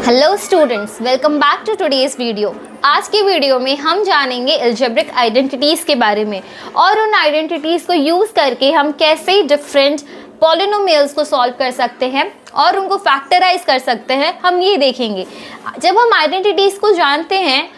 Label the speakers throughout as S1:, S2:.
S1: Hello students, welcome back to today's video. आज की video में हम जानेंगे अलजेब्रिक आइडेंटिटीज़ के बारे में और उन आइडेंटिटीज़ को यूज़ करके हम कैसे डिफरेंट पॉलिनोमियल्स को सॉल्व कर सकते हैं और उनको फैक्टराइज कर सकते हैं, हम ये देखेंगे। जब हम आइडेंटिटीज़ को जानते हैं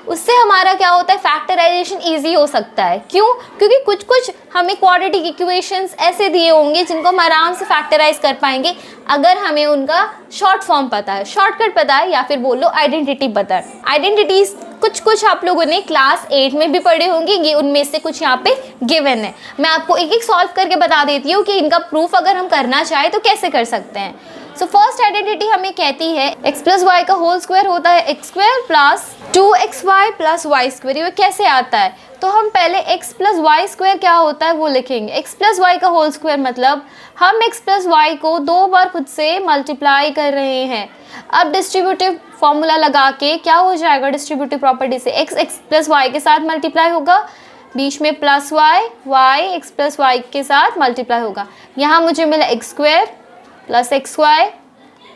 S1: उससे हमारा क्या होता है, फैक्टराइजेशन इजी हो सकता है। क्यों? क्योंकि कुछ कुछ हमें क्वाड्रेटिक इक्वेशंस ऐसे दिए होंगे जिनको हम आराम से फैक्टराइज कर पाएंगे अगर हमें उनका शॉर्ट फॉर्म पता है, शॉर्टकट पता है, या फिर बोलो आइडेंटिटी पता है। आइडेंटिटीज़ कुछ आप लोगों ने क्लास 8 में भी पढ़े होंगे, ये उनमें से कुछ यहाँ पे गिवन है। मैं आपको एक एक सॉल्व करके बता देती हूँ कि इनका प्रूफ अगर हम करना चाहें तो कैसे कर सकते हैं। सो फर्स्ट आइडेंटिटी हमें कहती है x प्लस वाई का होल स्क्वायर होता है x square plus 2xy plus y square. ये कैसे आता है? तो हम पहले x प्लस वाई स्क्वायर क्या होता है वो लिखेंगे। x प्लस वाई का होल स्क्वायर मतलब हम x प्लस वाई को 2 बार खुद से मल्टीप्लाई कर रहे हैं। अब डिस्ट्रीब्यूटिव फॉर्मूला लगा के क्या हो जाएगा, डिस्ट्रीब्यूटिव प्रॉपर्टी से x प्लस वाई के साथ मल्टीप्लाई होगा, बीच में plus y x plus y के साथ मल्टीप्लाई होगा। यहाँ मुझे मिला x square plus x y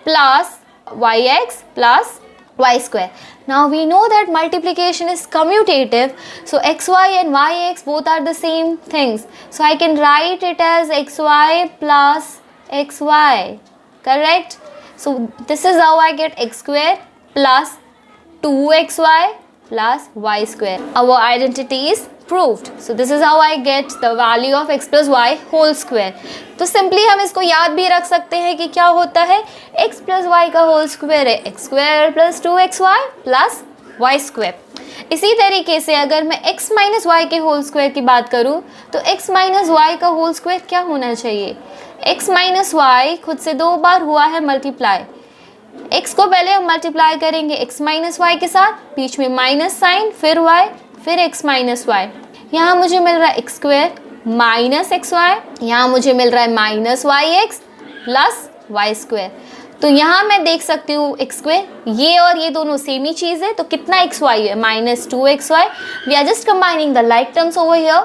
S1: plus y x plus y square. Now we know that multiplication is commutative, so xy and yx both are the same things, so I can write it as xy plus xy, correct? So this is how I get x square plus 2xy plus y square. Our identity is proved. So this is how I get the value of x plus y whole square. तो simply हम इसको याद भी रख सकते हैं कि क्या होता है, x प्लस वाई का होल स्क्वायर है x square plus 2xy plus y square. इसी तरीके से अगर मैं x माइनस वाई के होल स्क्वायर की बात करूं तो x माइनस वाई का होल स्क्वायर क्या होना चाहिए, x माइनस वाई खुद से 2 बार हुआ है मल्टीप्लाई, x को पहले हम मल्टीप्लाई करेंगे x माइनस वाई के साथ, बीच में माइनस साइन, फिर y, फिर x माइनस वाई। यहाँ मुझे मिल रहा है x square minus x y, यहाँ मुझे मिल रहा है minus y x plus y square. तो यहाँ मैं देख सकती हूँ एक्स स्क्वायर, ये और ये दोनों सेम ही चीज़ है, तो कितना एक्स वाई है, minus 2xy। We are just combining the like terms over here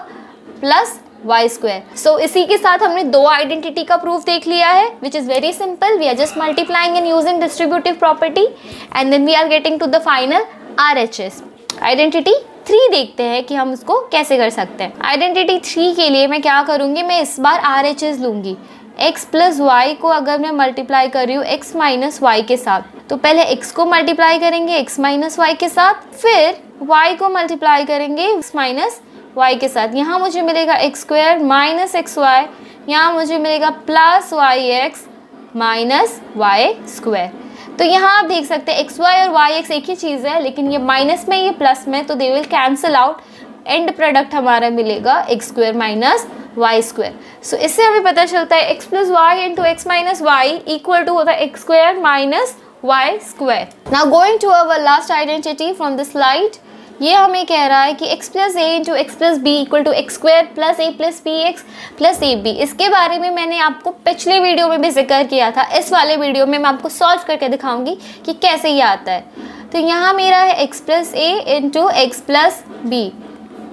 S1: plus y square. So इसी के साथ हमने 2 आइडेंटिटी का प्रूफ देख लिया है, which is very simple. We are just multiplying and using distributive property and then we are getting to the final RHS। Identity 3 देखते हैं कि हम उसको कैसे कर सकते हैं। आइडेंटिटी 3 के लिए मैं क्या करूँगी, मैं इस बार RHS लूँगी। x प्लस वाई को अगर मैं मल्टीप्लाई कर रही हूँ x माइनस वाई के साथ, तो पहले x को मल्टीप्लाई करेंगे x माइनस वाई के साथ, फिर y को मल्टीप्लाई करेंगे x माइनस वाई के साथ। यहाँ मुझे मिलेगा x square minus x y, यहाँ मुझे मिलेगा plus y x minus y square. तो यहाँ आप देख सकते हैं एक्स वाई और वाई एक्स एक ही चीज़ है, लेकिन ये माइनस में ये प्लस में, तो they will cancel out. And product हमारा मिलेगा x square minus y square. So इससे हमें पता चलता है x plus y into x minus y equal to होता है x square minus y square. Now going to our last identity from the slide. ये हमें कह रहा है कि x plus a into x plus b equal to x square plus a plus b x plus a b. इसके बारे में मैंने आपको पिछले वीडियो में भी जिक्र किया था। इस वाले वीडियो में मैं आपको सॉल्व करके दिखाऊंगी कि कैसे ये आता है। तो यहाँ मेरा है x plus a into x plus B.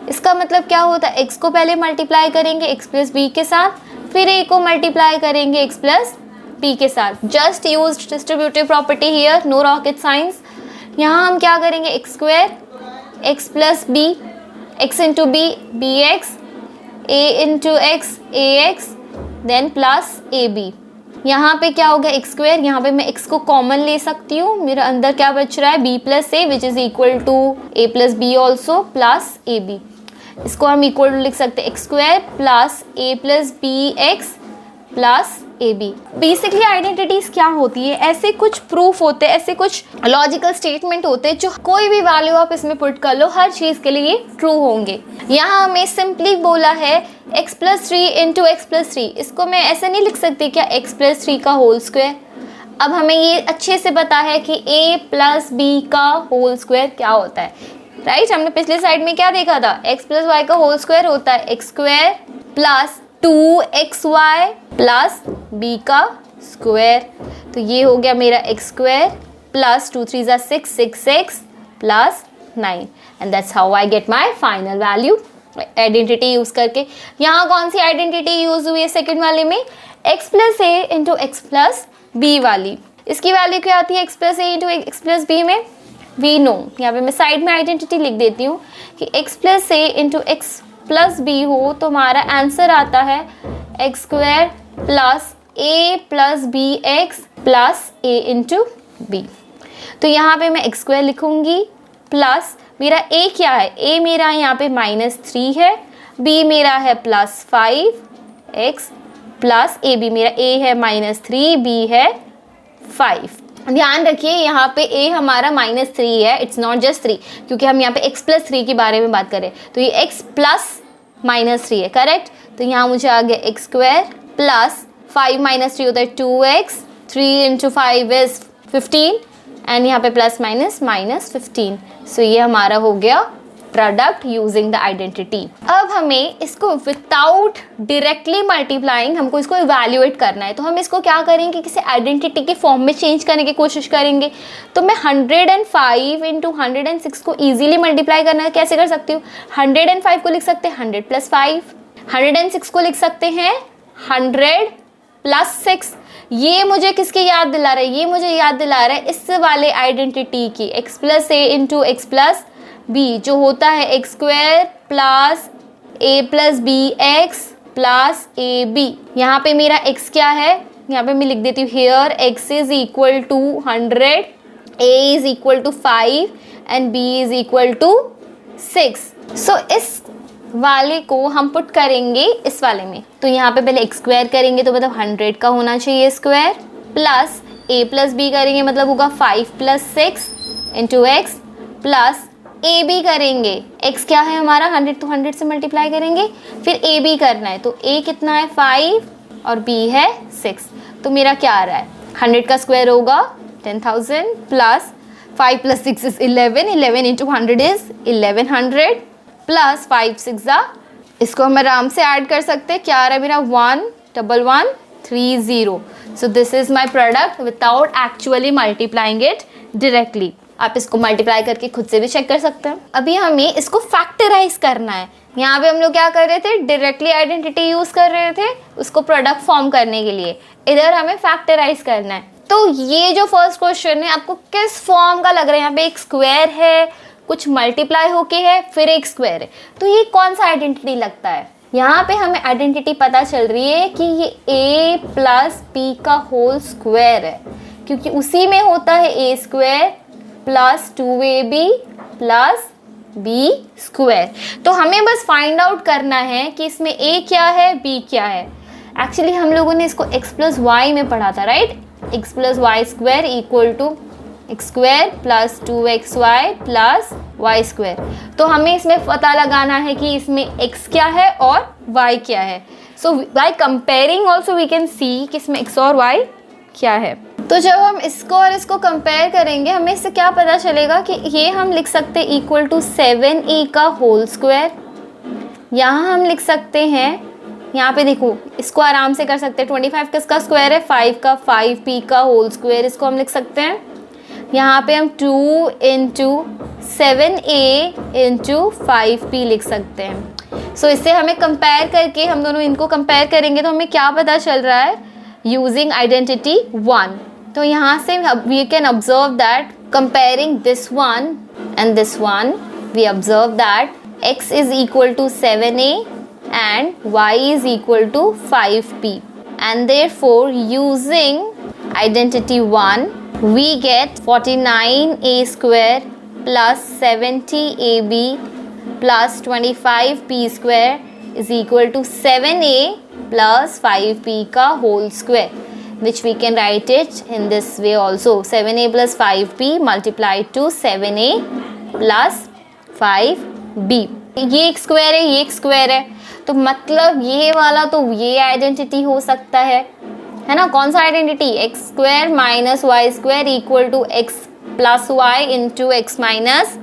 S1: इसका मतलब क्या होता है, x को पहले मल्टीप्लाई करेंगे x प्लस बी के साथ, फिर a को मल्टीप्लाई करेंगे x प्लस बी के साथ। Just use distributive property here, no rocket science. यहाँ हम क्या करेंगे, x square x plus b, x into b b x, a into x a x, then plus a b. यहाँ पे क्या हो गया एक्स स्क्वायर, यहाँ पे मैं x को कॉमन ले सकती हूँ, मेरे अंदर क्या बच रहा है b plus a which is equal to a plus b also plus a b. इसको हम इक्वल टू लिख सकते हैं x square plus a plus b x plus a b. Basically identities क्या होती है, ऐसे कुछ प्रूफ होते हैं, ऐसे कुछ लॉजिकल स्टेटमेंट होते हैं जो कोई भी वैल्यू आप इसमें पुट कर लो हर चीज़ के लिए ट्रू होंगे। यहाँ हमें सिंपली बोला है x plus 3 into x plus 3। इसको मैं ऐसे नहीं लिख सकती क्या x प्लस 3 का होल स्क्वायर। अब हमें ये अच्छे से पता है कि a प्लस बी का होल स्क्वायर क्या होता है, राइट? हमने पिछले साइड में क्या देखा था, x प्लस वाई का होल स्क्वायर होता है x square plus 2xy plus b का स्क्वायर। तो ये हो गया मेरा x square plus 2 3 6 6x plus 9 and that's how I get my final value identity use करके। यहाँ कौन सी आइडेंटिटी यूज़ हुई है सेकेंड वाले में, x plus a into x plus B वाली। इसकी वैल्यू क्या आती है x plus a into x plus B में? वी नो, यहाँ पे मैं साइड में आइडेंटिटी लिख देती हूँ कि x plus a into x plus B हो तो हमारा आंसर आता है x square plus a plus b x plus a into B. तो यहाँ पे मैं एक्स स्क्वायर लिखूँगी प्लस मेरा a क्या है? a मेरा यहाँ पे -3 है, b मेरा है +5x प्लस ए बी मेरा a है -3, b है 5। ध्यान रखिए यहाँ पे a हमारा -3 है, इट्स नॉट जस्ट 3, क्योंकि हम यहाँ पे x प्लस 3 के बारे में बात करें तो ये x प्लस -3 है, करेक्ट। तो यहाँ मुझे आ गया एक्स स्क्वायर प्लस 5 - 3 होता है 2x, 3 इंटू 5 इज 15 एंड यहाँ पे प्लस माइनस -15। सो ये हमारा हो गया प्रोडक्ट यूजिंग द आइडेंटिटी। अब हमें इसको विदाउट डायरेक्टली मल्टीप्लाइंग हमको इसको इवैल्यूएट करना है, तो हम इसको क्या करेंगे, किसी आइडेंटिटी के फॉर्म में चेंज करने की कोशिश करेंगे। तो मैं 105 इंटू 106 को ईजिली मल्टीप्लाई करना है, कैसे कर सकती हूँ? 105 को लिख सकते हैं 100 + 5, 106 को लिख सकते हैं 100 + 6। ये मुझे किसकी याद दिला रहा है? ये मुझे याद दिला रहा है इस वाले आइडेंटिटी की, x plus a into x plus b, जो होता है x square plus a plus b x plus a b. यहाँ पे मेरा x क्या है? यहाँ पे मैं लिख देती हूँ here x is equal to 100, a is equal to 5 and b is equal to 6। So इस वाले को हम पुट करेंगे इस वाले में, तो यहाँ पे पहले एक्स स्क्वायर करेंगे तो मतलब 100 का होना चाहिए square, plus a plus b करेंगे मतलब होगा 5 + 6 into x, plus a b करेंगे, x क्या है हमारा 100 तो 100 से मल्टीप्लाई करेंगे, फिर ए बी करना है तो a कितना है 5 और b है 6। तो मेरा क्या आ रहा है? 100 का स्क्वायर होगा 10,000 plus 5 + 6 is 11, 11 into 100 is 1100 plus 5 6 इसको हम आराम से ऐड कर सकते हैं। क्या आ रहा है मेरा? 11130। सो this is my product without actually multiplying it directly. आप इसको मल्टीप्लाई करके खुद से भी चेक कर सकते हैं। अभी हमें इसको फैक्टराइज करना है। यहाँ पे हम लोग क्या कर रहे थे? डायरेक्टली आइडेंटिटी यूज़ कर रहे थे उसको प्रोडक्ट फॉर्म करने के लिए, इधर हमें फैक्टराइज करना है। तो ये जो फर्स्ट क्वेश्चन है आपको किस फॉर्म का लग रहा है? यहाँ पे एक स्क्वायर है, कुछ मल्टीप्लाई होके है, फिर एक स्क्वायर है, तो ये कौन सा आइडेंटिटी लगता है? यहाँ पे हमें आइडेंटिटी पता चल रही है कि ये a प्लस b का होल स्क्वायर है, क्योंकि उसी में होता है a square plus 2ab plus b square. तो हमें बस फाइंड आउट करना है कि इसमें a क्या है, b क्या है। एक्चुअली हम लोगों ने इसको x प्लस वाई में पढ़ा था, right? x plus y square equal to x square plus 2xy plus y square. तो हमें इसमें पता लगाना है कि इसमें x क्या है और y क्या है। So by comparing also we can see कि इसमें x और y क्या है। तो जब हम इसको और इसको कंपेयर करेंगे हमें इससे क्या पता चलेगा कि ये हम लिख सकते हैं इक्वल टू 7a का होल स्क्वायर। यहाँ हम लिख सकते हैं, यहाँ पे देखो इसको आराम से कर सकते हैं, 25 किसका स्क्वायर है? 5 का, 5p का होल स्क्वायर इसको हम लिख सकते हैं। यहाँ पे हम 2 इंटू 7a इंटू 5p लिख सकते हैं। सो इससे हमें कंपेयर करके, हम दोनों इनको कंपेयर करेंगे तो हमें क्या पता चल रहा है? Using identity 1। तो यहाँ से we can observe that comparing this one and this one, we observe that x is equal to 7a and y is equal to 5p, and therefore using identity 1 we get 49a square plus 70ab plus 25p square is equal to 7a plus 5p का whole square, which we can write it in this way also, 7a plus 5p multiplied to 7a plus 5b। ये एक square है, ये एक square है, तो मतलब ये वाला तो ये आइडेंटिटी हो सकता है ना? कौन सा identity? X square minus y square equal to x plus y into x minus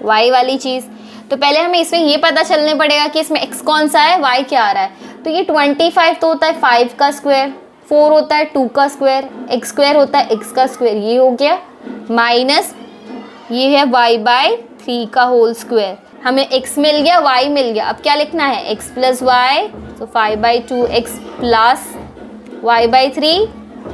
S1: y वाली चीज़। तो पहले हमें इसमें ये पता चलने पड़ेगा कि इसमें x कौन सा है, y क्या आ रहा है। तो ये 25 तो होता है 5 का स्क्वायर, 4 होता है 2 का स्क्वायर, x स्क्वायर होता है x का स्क्वायर, ये हो गया, माइनस ये है y/3 का होल स्क्वायर। हमें x मिल गया, y मिल गया, अब क्या लिखना है? x प्लस वाई, तो 5/2x plus y/3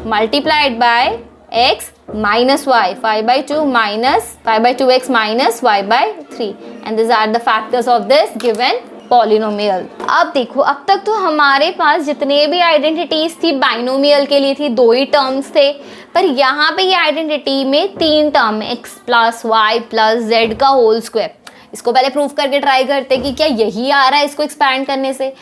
S1: multiplied by x minus y, 5/2 minus 5/2x minus y/3 and these are the factors of this given polynomial. अब देखो, अब तक तो हमारे पास जितने भी आइडेंटिटीज थी बाइनोमियल के लिए थी, 2 ही टर्म्स थे, पर यहाँ पे ये आइडेंटिटी में 3 टर्म है, x plus y plus z का होल स्क्वायर। इसको पहले प्रूफ करके ट्राई करते कि क्या यही आ रहा है इसको एक्सपैंड करने से।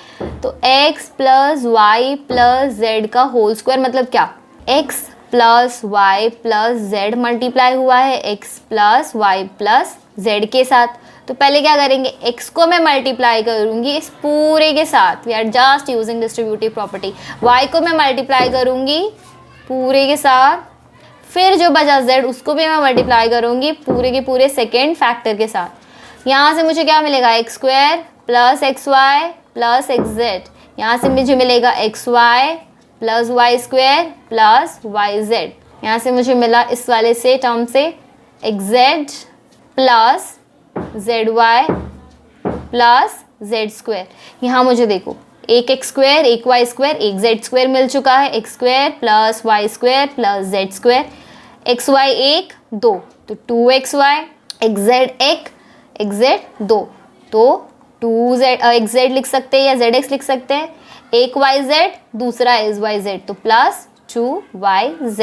S1: तो x plus y plus z का होल स्क्वायर मतलब क्या, x plus y plus z multiply हुआ है x plus y plus z के साथ। तो पहले क्या करेंगे, x को मैं मल्टीप्लाई करूंगी इस पूरे के साथ, we are just using distributive property. y को मैं मल्टीप्लाई करूंगी पूरे के साथ, फिर जो बचा z उसको भी मैं मल्टीप्लाई करूंगी पूरे के पूरे सेकेंड फैक्टर के साथ। यहाँ से मुझे क्या मिलेगा, x square plus x y plus x z. यहाँ से मुझे मिलेगा x y plus y square plus y z. यहाँ से मुझे मिला इस वाले से टर्म से x z plus z y plus z square. यहाँ मुझे देखो एक एक्स स्क्वायर एक वाई स्क्वायर एक जेड स्क्वायर मिल चुका है, x square plus y square plus z square. X y 1 2 तो 2x Y, x z 1 x z 2 तो 2z एक्स जेड लिख सकते हैं या जेड एक्स लिख सकते हैं। एक वाई जेड दूसरा इज वाई जेड तो plus 2yz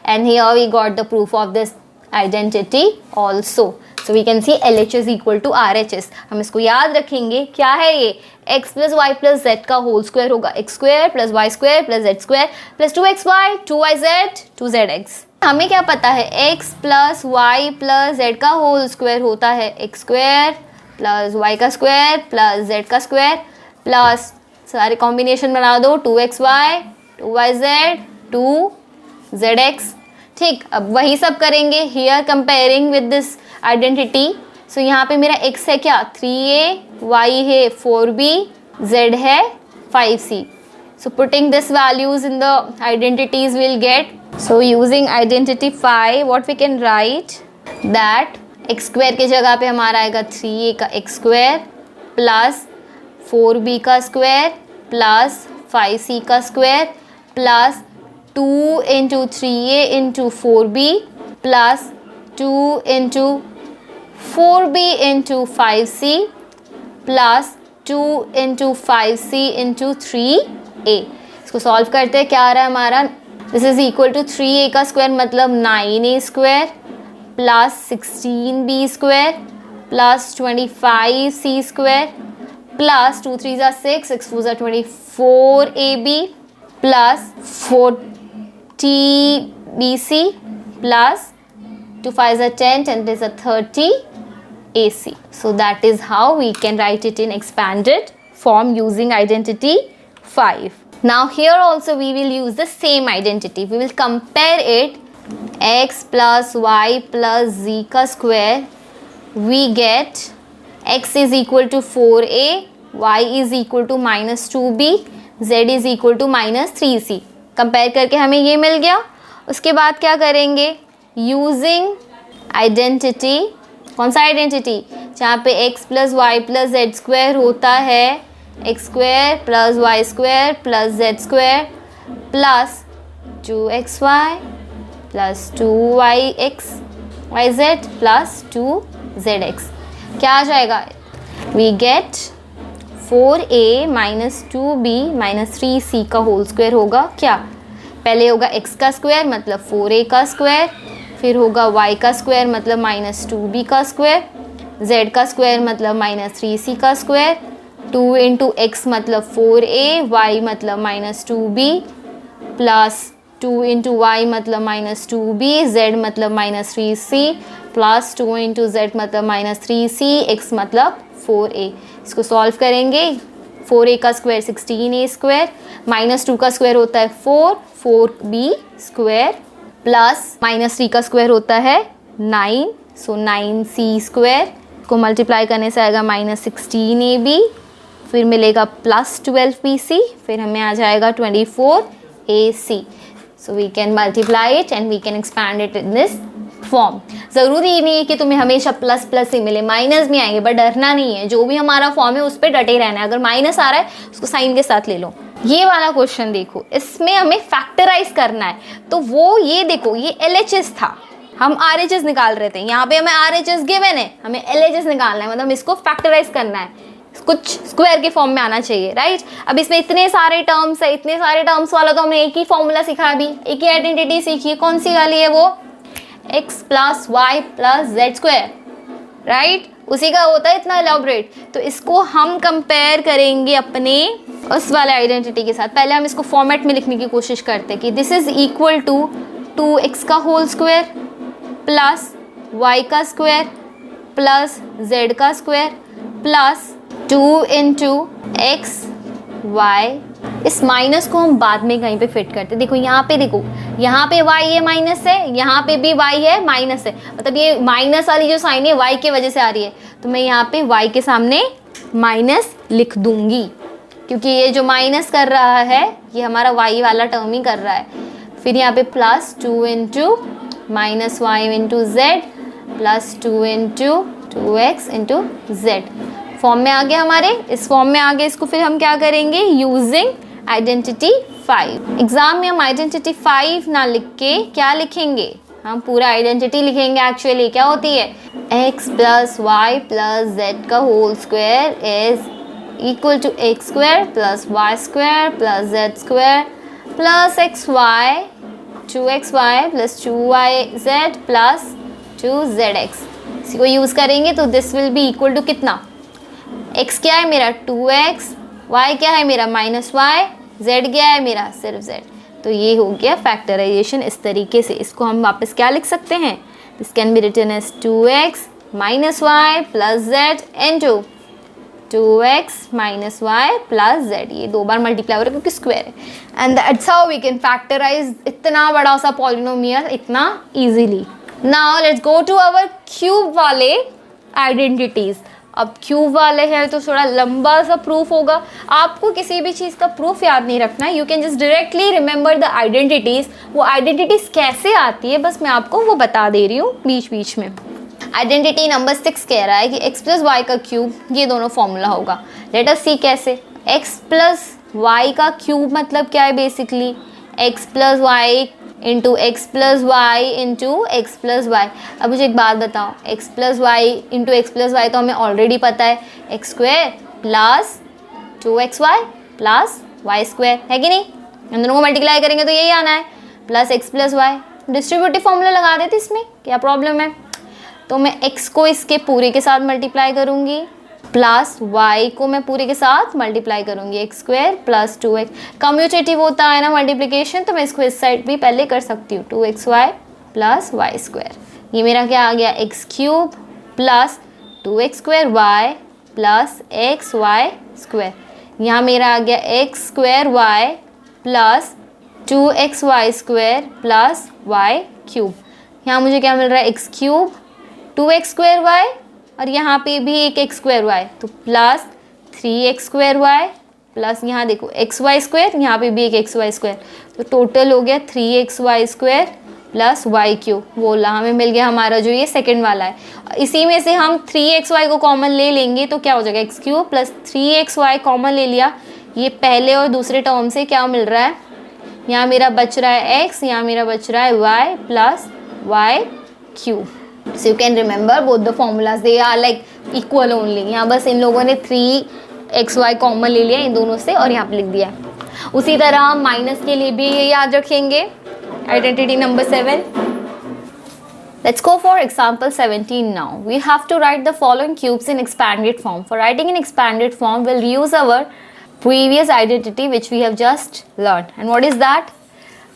S1: and here we got the proof of this identity also. So we can see LHS equal to RHS। हम इसको याद रखेंगे, क्या है ये, x plus y plus z का होल स्क्वायर होगा x square plus y square plus z square plus 2xy 2yz 2zx। हमें क्या पता है, x plus y plus z का होल स्क्वायर होता है एक्स स्क्वायर प्लस वाई का स्क्वायर प्लस जेड का स्क्वायर प्लस सारे कॉम्बिनेशन बना दो 2xy 2yz 2zx। ठीक, अब वही सब करेंगे here comparing with this identity. So यहाँ पे मेरा x है क्या 3a, y है 4b, z है 5c। So putting this values in the identities will get, so using identity 5 what we can write that x square की जगह पे हमारा आएगा 3a का एक्स स्क्वायर प्लस 4b का स्क्वायर प्लस 5c का square plus 2 into 3a into 4b plus 2 into 4b into 5c plus 2 into 5c into 3a। इसको solve करते हैं, क्या आ रहा है हमारा, this is equal to 3a का स्क्वायर मतलब 9a square plus 16b square plus 25c square plus 2 3 6 6 4 24ab plus 40bc plus 2 5 10 10 is a 30 AC. So that is how we can write it in expanded form using identity 5. Now here also we will use the same identity. We will compare it x plus y plus z का square. We get x is equal to 4a, y is equal to minus 2b, z is equal to minus 3c. Compare करके हमें ये मिल गया। उसके बाद क्या करेंगे, using identity, कौन सा आइडेंटिटी, जहाँ पे x plus y plus z square होता है x square plus y square plus z square plus 2xy plus 2yx y z plus 2zx। क्या आ जाएगा, we get 4a minus 2b minus 3c का होल स्क्वायर होगा क्या, पहले होगा x का स्क्वायर मतलब 4a का स्क्वायर, फिर होगा y का स्क्वायर मतलब माइनस 2b का स्क्वायर, z का स्क्वायर मतलब माइनस 3c का स्क्वायर, 2 इंटू एक्स मतलब 4a, y मतलब minus 2b plus 2 into y मतलब माइनस 2b, z मतलब minus 3c plus 2 into z मतलब माइनस 3c, x मतलब 4a। इसको सॉल्व करेंगे, 4a का स्क्वायर 16a स्क्वायर माइनस 2 का स्क्वायर होता है 4b स्क्वायर प्लस माइनस 3 का स्क्वायर होता है 9, सो 9c स्क्वायर को मल्टीप्लाई करने से आएगा माइनस 16ab, फिर मिलेगा प्लस 12bc, फिर हमें आ जाएगा 24ac। So we can multiply it and we can expand it in this form. ज़रूरी नहीं है कि तुम्हें हमेशा प्लस प्लस ही मिले, माइनस भी आएंगे, बट डरना नहीं है, जो भी हमारा फॉर्म है उस पर डटे रहना है। अगर माइनस आ रहा है उसको साइन के साथ ले लो, ये वाला क्वेश्चन देखो, इसमें हमें फैक्टराइज करना है, तो वो ये देखो, ये LHS था, हम RHS निकाल रहे थे, यहाँ पे हमें RHS गिवन है, हमें LHS निकालना है, मतलब इसको फैक्टराइज करना है, कुछ स्क्वायर के फॉर्म में आना चाहिए, राइट। अब इसमें इतने सारे टर्म्स है, इतने सारे टर्म्स वाला तो हमने एक ही फॉर्मूला सीखा, अभी एक ही आइडेंटिटी सीखी है, कौन सी वाली है वो, x + y + z², राइट, उसी का होता है इतना एलॉबरेट। तो इसको हम कंपेयर करेंगे अपने उस वाले आइडेंटिटी के साथ। पहले हम इसको फॉर्मेट में लिखने की कोशिश करते हैं कि this is equal to 2x² plus y² plus z² plus 2 × x y। इस माइनस को हम बाद में कहीं पे फिट करते हैं। देखो यहाँ पे, देखो यहाँ पे y है माइनस है, यहाँ पे भी y है माइनस है, मतलब ये माइनस वाली जो साइन है y के वजह से आ रही है, तो मैं यहाँ पे y के सामने माइनस लिख दूंगी, क्योंकि ये जो माइनस कर रहा है ये हमारा y वाला टर्म ही कर रहा है। फिर यहाँ पे plus 2 × -y × z plus 2 × 2x × z form में आ गया हमारे। इस फॉर्म में आ गए, इसको फिर हम क्या करेंगे, यूजिंग आइडेंटिटी 5। एग्जाम में हम आइडेंटिटी 5 ना लिख के क्या लिखेंगे, हम पूरा आइडेंटिटी लिखेंगे। एक्चुअली क्या होती है, x + y + z का whole square is equal to x² + y² + z² plus xy 2xy + 2yz plus 2zx। इसी को यूज़ करेंगे तो this will be equal to कितना, x क्या है मेरा 2x, y क्या है मेरा -y, z क्या है मेरा सिर्फ z। तो ये हो गया फैक्टराइजेशन इस तरीके से। इसको हम वापस क्या लिख सकते हैं, this can be written as 2x - y + z into 2x - y + z। ये 2 बार मल्टीप्लाई हो रहा है क्योंकि स्क्वायर है। And that's how we can factorise इतना बड़ा सा पॉलिनोमियल इतना easily. Now let's go to our cube वाले आइडेंटिटीज। अब क्यूब वाले हैं तो थोड़ा लंबा सा प्रूफ होगा, आपको किसी भी चीज़ का प्रूफ याद नहीं रखना, you can just directly remember the identities. वो आइडेंटिटीज़ कैसे आती है बस मैं आपको वो बता दे रही हूँ बीच बीच में। आइडेंटिटी नंबर 6 कह रहा है कि x + y का क्यूब, ये दोनों फॉर्मूला होगा। लेट अस सी कैसे। x + y का क्यूब मतलब क्या है, basically x + y into x + y into x + y। अब मुझे एक बात बताओ, x + y into x + y तो हमें ऑलरेडी पता है, x² plus 2xy plus y² है कि नहीं। इन दोनों को मल्टीप्लाई करेंगे तो यही आना है, plus x + y। Distributive formula लगा देते इसमें, क्या प्रॉब्लम है। तो मैं x को इसके पूरे के साथ मल्टीप्लाई करूँगी, प्लस y को मैं पूरे के साथ मल्टीप्लाई करूँगी, x² प्लस 2x। कम्यूटेटिव होता है ना मल्टीप्लिकेशन, तो मैं इसको इस साइड भी पहले कर सकती हूँ, 2xy प्लस y²। ये मेरा क्या आ गया, x³ plus 2x² y plus xy²। यहाँ मेरा आ गया x² plus 2xy² plus y³। यहाँ मुझे क्या मिल रहा है, x³ 2x² और यहाँ पे भी एक x², तो प्लस 3x² प्लस यहाँ देखो xy², यहाँ पे भी एक xy², तो टोटल हो गया 3xy² प्लस y³ बोला हमें मिल गया हमारा जो ये सेकंड वाला है। इसी में से हम 3xy को कॉमन ले लेंगे तो क्या हो जाएगा, x³ प्लस 3xy कॉमन ले लिया। ये पहले और दूसरे टर्म से क्या मिल रहा है, यहाँ मेरा बच रहा है x, यहाँ मेरा बच रहा है y plus y³। So you can remember both the formulas, they are like equal only। यहाँ बस इन लोगों ने 3xy कॉमन ले लिया इन दोनों से और यहाँ पे लिख दिया। उसी तरह हम माइनस के लिए भी ये याद रखेंगे, identity number 7। Let's go for example 17 now. We have to write the following cubes in expanded form. For writing in expanded form, we'll use our previous identity which we have just learned. And what is that?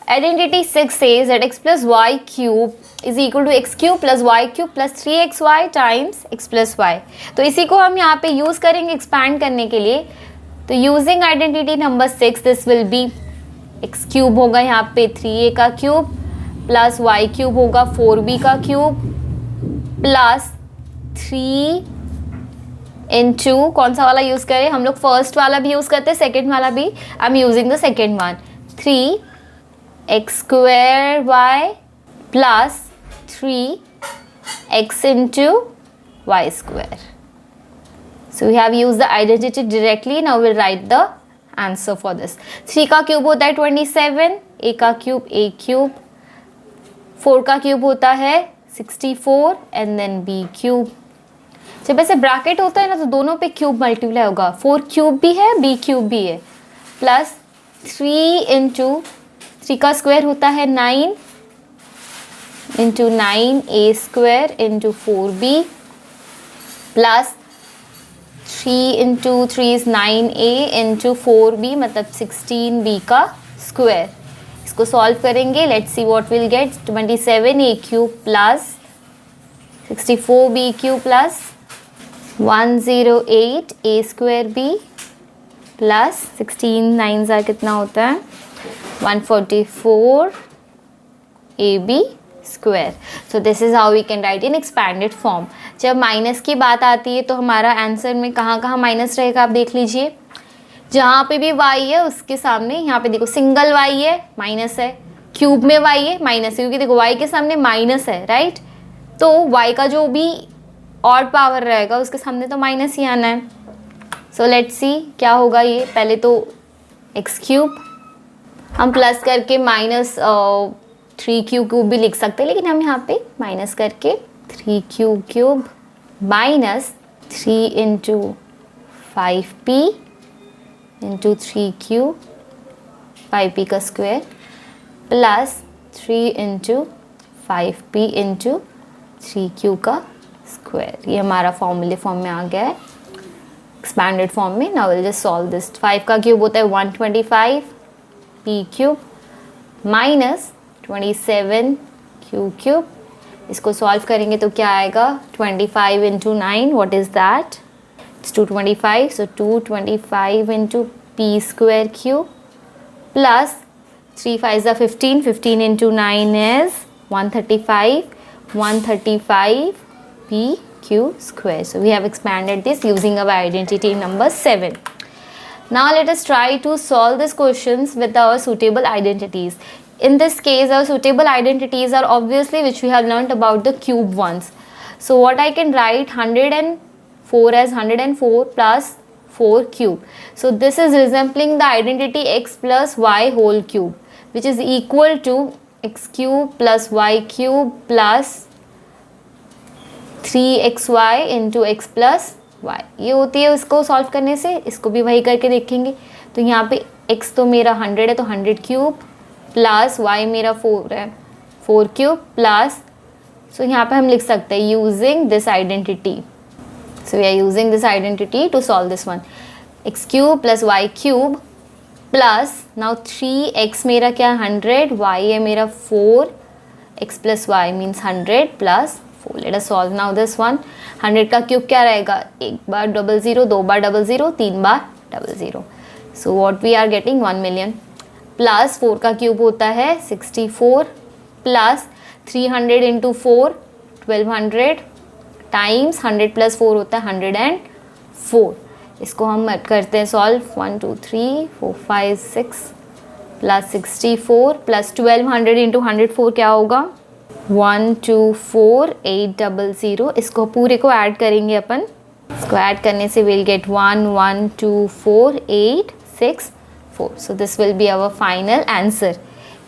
S1: Identity 6 says that x + y³ is equal to x³ plus y³ plus 3xy times x plus y। तो इसी को हम यहाँ पे use करेंगे expand करने के लिए। तो using identity number 6 this will B x³ होगा यहाँ पे 3a का क्यूब प्लस y³ होगा 4b का क्यूब प्लस 3 इंटू कौन सा वाला यूज़ करें हम लोग, फर्स्ट वाला भी यूज़ करते हैं, सेकेंड वाला भी। I am using the second one, 3x² y plus 3x into y²। So we have used the identity directly. Now we'll write the answer for this. 3 का क्यूब होता है 27, a का क्यूब a क्यूब, 4 का cube होता है 64 and then b cube. जब ऐसे bracket होता है ना तो दोनों पे क्यूब मल्टीप्लाई होगा, 4 क्यूब भी है b क्यूब भी है, प्लस 3 इंटू 3 का स्क्वायर होता है 9 into 9a square into 4b plus 3 into 3 is 9a into 4b मतलब 16b का स्क्वायर। इसको सॉल्व करेंगे, let's see what will get. 27a cube plus 64b cube plus 108a square b plus 16 9 ज़ा कितना होता है 144 ab square. So this is how we can write in expanded form. जब minus की बात आती है तो हमारा आंसर में कहाँ कहाँ माइनस रहेगा आप देख लीजिए। जहाँ पे भी y है उसके सामने, यहाँ पे देखो सिंगल y है माइनस है, क्यूब में y है माइनस है, क्योंकि देखो y के सामने माइनस है राइट, तो y का जो भी ऑड पावर रहेगा उसके सामने तो माइनस ही आना है। सो लेट्स सी क्या होगा ये। पहले तो x क्यूब हम प्लस करके माइनस 3 क्यूब भी लिख सकते हैं, लेकिन हम यहाँ पे माइनस करके 3 cube minus 3 into 5p into 3 cube 5p का square plus 3 into 5p into 3 cube का स्क्वायर। ये हमारा फॉर्मूले फॉर्म में आ गया है एक्सपैंडेड फॉर्म में। Now will just solve this. 5 का क्यूब होता है 125 p क्यूब माइनस 27 क्यूब। इसको सॉल्व करेंगे तो क्या आएगा 25 into 9 what is that, it's 225, so 225 into p square cube plus 3 5 ज़ा 15, 15 into 9 is 135, 135 p cube square. So we have expanded this using our identity number 7. Now let us try to solve these questions with our suitable identities. In this case our suitable identities are obviously which we have learnt about the cube ones. So what I can write 104 as 104 plus 4 cube. So this is resembling the identity x plus y whole cube, which is equal to x cube plus y cube plus 3xy into x plus y. ये होती है उसको solve करने से। इसको भी वही करके देखेंगे। तो यहाँ पे x तो मेरा 100 है तो 100 क्यूब प्लस y मेरा 4 है 4 क्यूब प्लस, सो यहाँ पे हम लिख सकते हैं using this identity. So we are using this identity to solve this one. x cube plus y cube plus now 3x मेरा क्या 100, y है मेरा 4, x plus y means 100 plus 4। Let us solve now this one. 100 का cube क्या रहेगा, एक बार 00, दो बार 00, तीन बार 00, so what we are getting 1 million. Plus 4 का क्यूब होता है 64 प्लस 300 इंटू 4 1200 टाइम्स 100 प्लस 4 होता है 104। इसको हम करते हैं सॉल्व 1 2 3 4 5 6 प्लस 64 प्लस 1200 इंटू 104 क्या होगा 124800। इसको पूरे को ऐड करेंगे अपन। इसको ऐड करने से will get 1124864। So this will be our final answer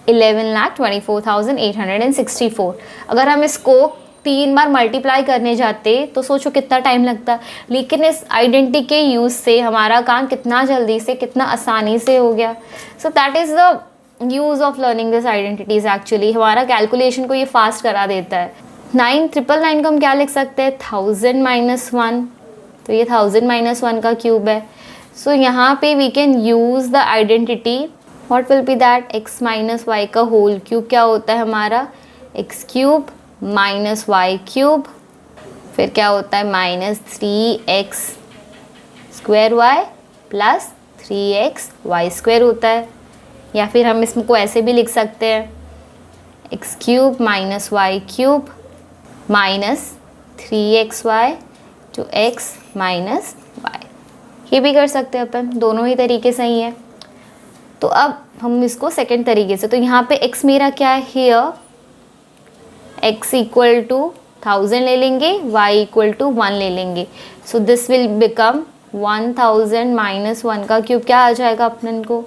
S1: 11,24,864। अगर हम इसको 3 बार मल्टीप्लाई करने जाते तो सोचो कितना टाइम लगता, लेकिन इस आइडेंटिटी के यूज़ से हमारा काम कितना जल्दी से कितना आसानी से हो गया। So that is the use of learning this identities. Actually हमारा कैलकुलेशन को ये फास्ट करा देता है। 9,999 को हम क्या लिख सकते हैं 1000 माइनस 1, तो ये 1000 माइनस 1 का क्यूब है। सो यहाँ पे we can use the identity what will be that x minus y का होल क्यूब क्या होता है हमारा x cube minus y cube, फिर क्या होता है minus 3x square y plus 3x y square होता है। या फिर हम इसको ऐसे भी लिख सकते हैं x cube minus y cube minus 3xy to x minus y. ये भी कर सकते हैं अपन, दोनों ही तरीके सही है। तो अब हम इसको सेकंड तरीके से, तो यहाँ पे x मेरा क्या है हियर x इक्वल टू 1000 ले लेंगे, y इक्वल टू 1 ले लेंगे। सो दिस विल बिकम 1000 माइनस 1 का क्यूब क्या आ जाएगा अपन को,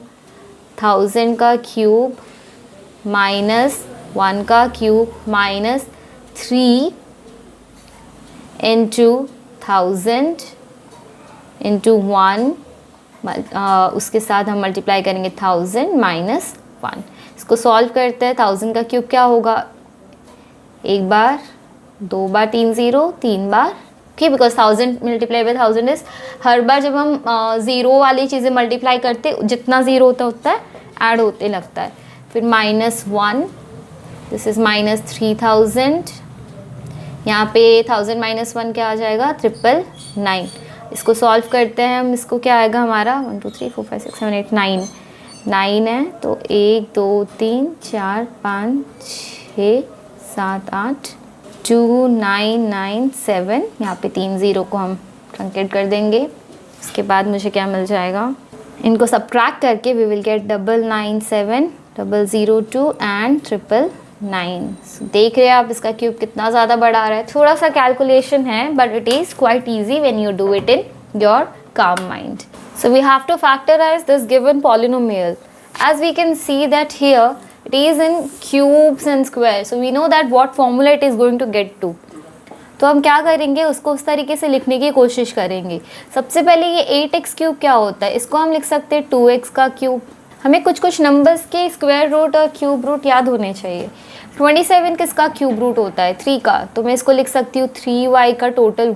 S1: 1000 का क्यूब माइनस 1 का क्यूब माइनस 3 इंटू 1000 इंटू 1, उसके साथ हम मल्टीप्लाई करेंगे 1000 माइनस 1। इसको सॉल्व करते हैं। 1000 का क्यूब क्या होगा, एक बार, दो बार 3 0, 3 बार, okay, because 1000 multiply by 1000 is, हर बार जब हम ज़ीरो वाली चीज़ें मल्टीप्लाई करते जितना ज़ीरो होता है ऐड होते लगता है। फिर माइनस 1, दिस इज़ माइनस 3000, यहाँ पे 1000 माइनस 1 क्या आ जाएगा, 999। इसको सॉल्व करते हैं हम, इसको क्या आएगा हमारा 1 2 3 4 5 6 7 8 9 9 है, तो 1 2 3 4 5 6 7 8 2 9 9 7, यहाँ पे 3 0 को हम ट्रंकेट कर देंगे। उसके बाद मुझे क्या मिल जाएगा, इनको सब्ट्रैक्ट करके वी विल गेट 997 002 एंड 999। देख रहे हैं आप इसका क्यूब कितना ज़्यादा बड़ा आ रहा है। थोड़ा सा कैलकुलेशन है but it is quite easy when you do it in your calm mind. So we have to factorize this given polynomial. As we can see that here it is in cubes and squares. So we know that what formula it is going to get to. तो हम क्या करेंगे, उसको उस तरीके से लिखने की कोशिश करेंगे। सबसे पहले ये 8x क्यूब क्या होता है, इसको हम लिख सकते हैं 2x का क्यूब। हमें कुछ कुछ नंबर्स के स्क्वायर रूट और क्यूब रूट याद होने चाहिए। 27 किसका क्यूब रूट होता है, 3 का, तो मैं इसको लिख सकती हूँ 3y का टोटल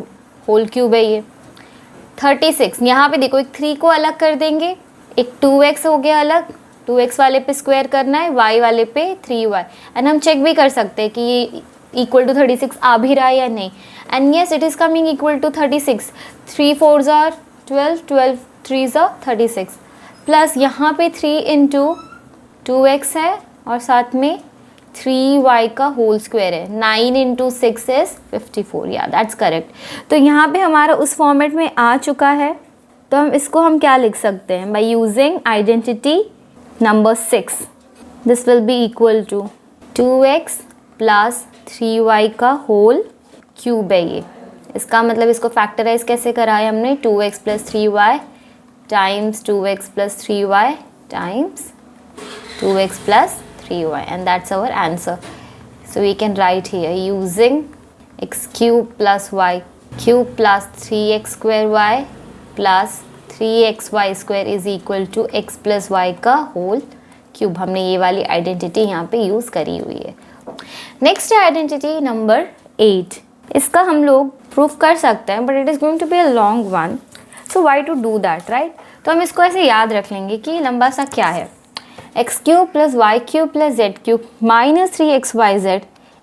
S1: होल क्यूब है ये। 36, यहाँ पे देखो एक 3 को अलग कर देंगे, एक 2x हो गया अलग, 2x वाले पे स्क्वायर करना है, y वाले पे 3y, एंड हम चेक भी कर सकते हैं कि ये इक्वल टू 36 आ भी रहा है या नहीं। And yes it is coming equal to 36। 3 4s are 12, 12 3s are 36, plus यहाँ पे 3 इंटू 2x है और साथ में 3y का होल स्क्वायर है। 9 इंटू 6 इज 54, या दैट्स करेक्ट। तो यहाँ पे हमारा उस फॉर्मेट में आ चुका है। तो हम क्या लिख सकते हैं, by using identity number 6, this will be equal to 2x plus 3y का होल क्यूब है ये। इसका मतलब इसको फैक्टराइज कैसे करा है हमने, 2x plus 3y times 2x plus 3y times 2x plus 3y, and that's our answer. So we can write here using x cube plus y cube plus 3x square y plus 3xy square is equal to x plus y का whole cube. हमने ये वाली identity यहाँ पे use करी हुई है। Next है आइडेंटिटी नंबर 8। इसका हम लोग प्रूफ कर सकते हैं but it is going to be a long one, so why to do that, right. तो हम इसको ऐसे याद रख लेंगे कि लंबा सा क्या है, x cube plus y cube plus z cube minus 3xyz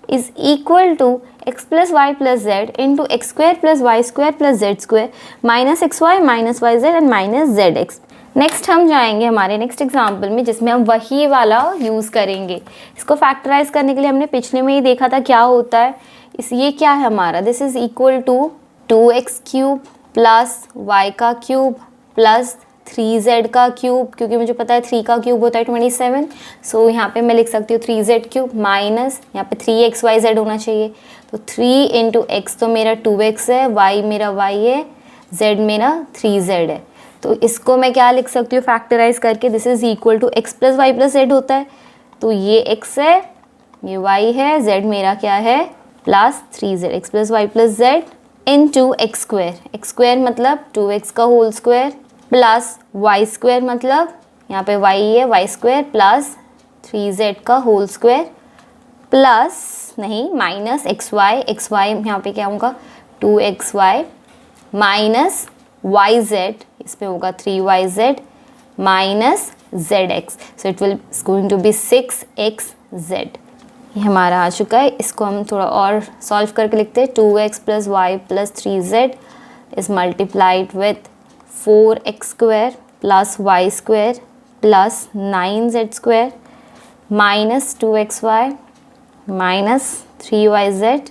S1: is equal to x plus y plus z into x square plus y square plus z square minus xy minus y z and minus zx। Next हम जाएंगे हमारे next example में जिसमें हम वही वाला use करेंगे। इसको फैक्टराइज करने के लिए हमने पिछले में ही देखा था क्या होता है। ये क्या है हमारा, this is equal to 2x cube plus y का क्यूब प्लस 3z का क्यूब, क्योंकि मुझे पता है 3 का क्यूब होता है 27, सो यहाँ पे मैं लिख सकती हूँ 3z क्यूब माइनस यहाँ पे 3xyz होना चाहिए। तो 3 इंटू एक्स तो मेरा 2x है, y मेरा y है, z मेरा 3z है। तो इसको मैं क्या लिख सकती हूँ फैक्टराइज करके, this is equal to x plus y plus z होता है। तो ये x है, ये y है, z मेरा क्या है plus 3z, x plus y plus z into x square मतलब 2x का whole square plus y square मतलब यहाँ पे y है, वाई स्क्वायर प्लस 3z का होल स्क्वायर प्लस नहीं माइनस xy यहाँ पे क्या होगा 2xy माइनस yz, इस पे होगा 3yz minus zx, so it will going to be 6xz। ये हमारा आ चुका है। इसको हम थोड़ा और सॉल्व करके लिखते हैं। 2x plus y plus 3z is multiplied with 4x square plus y square plus 9z square minus 2xy minus 3yz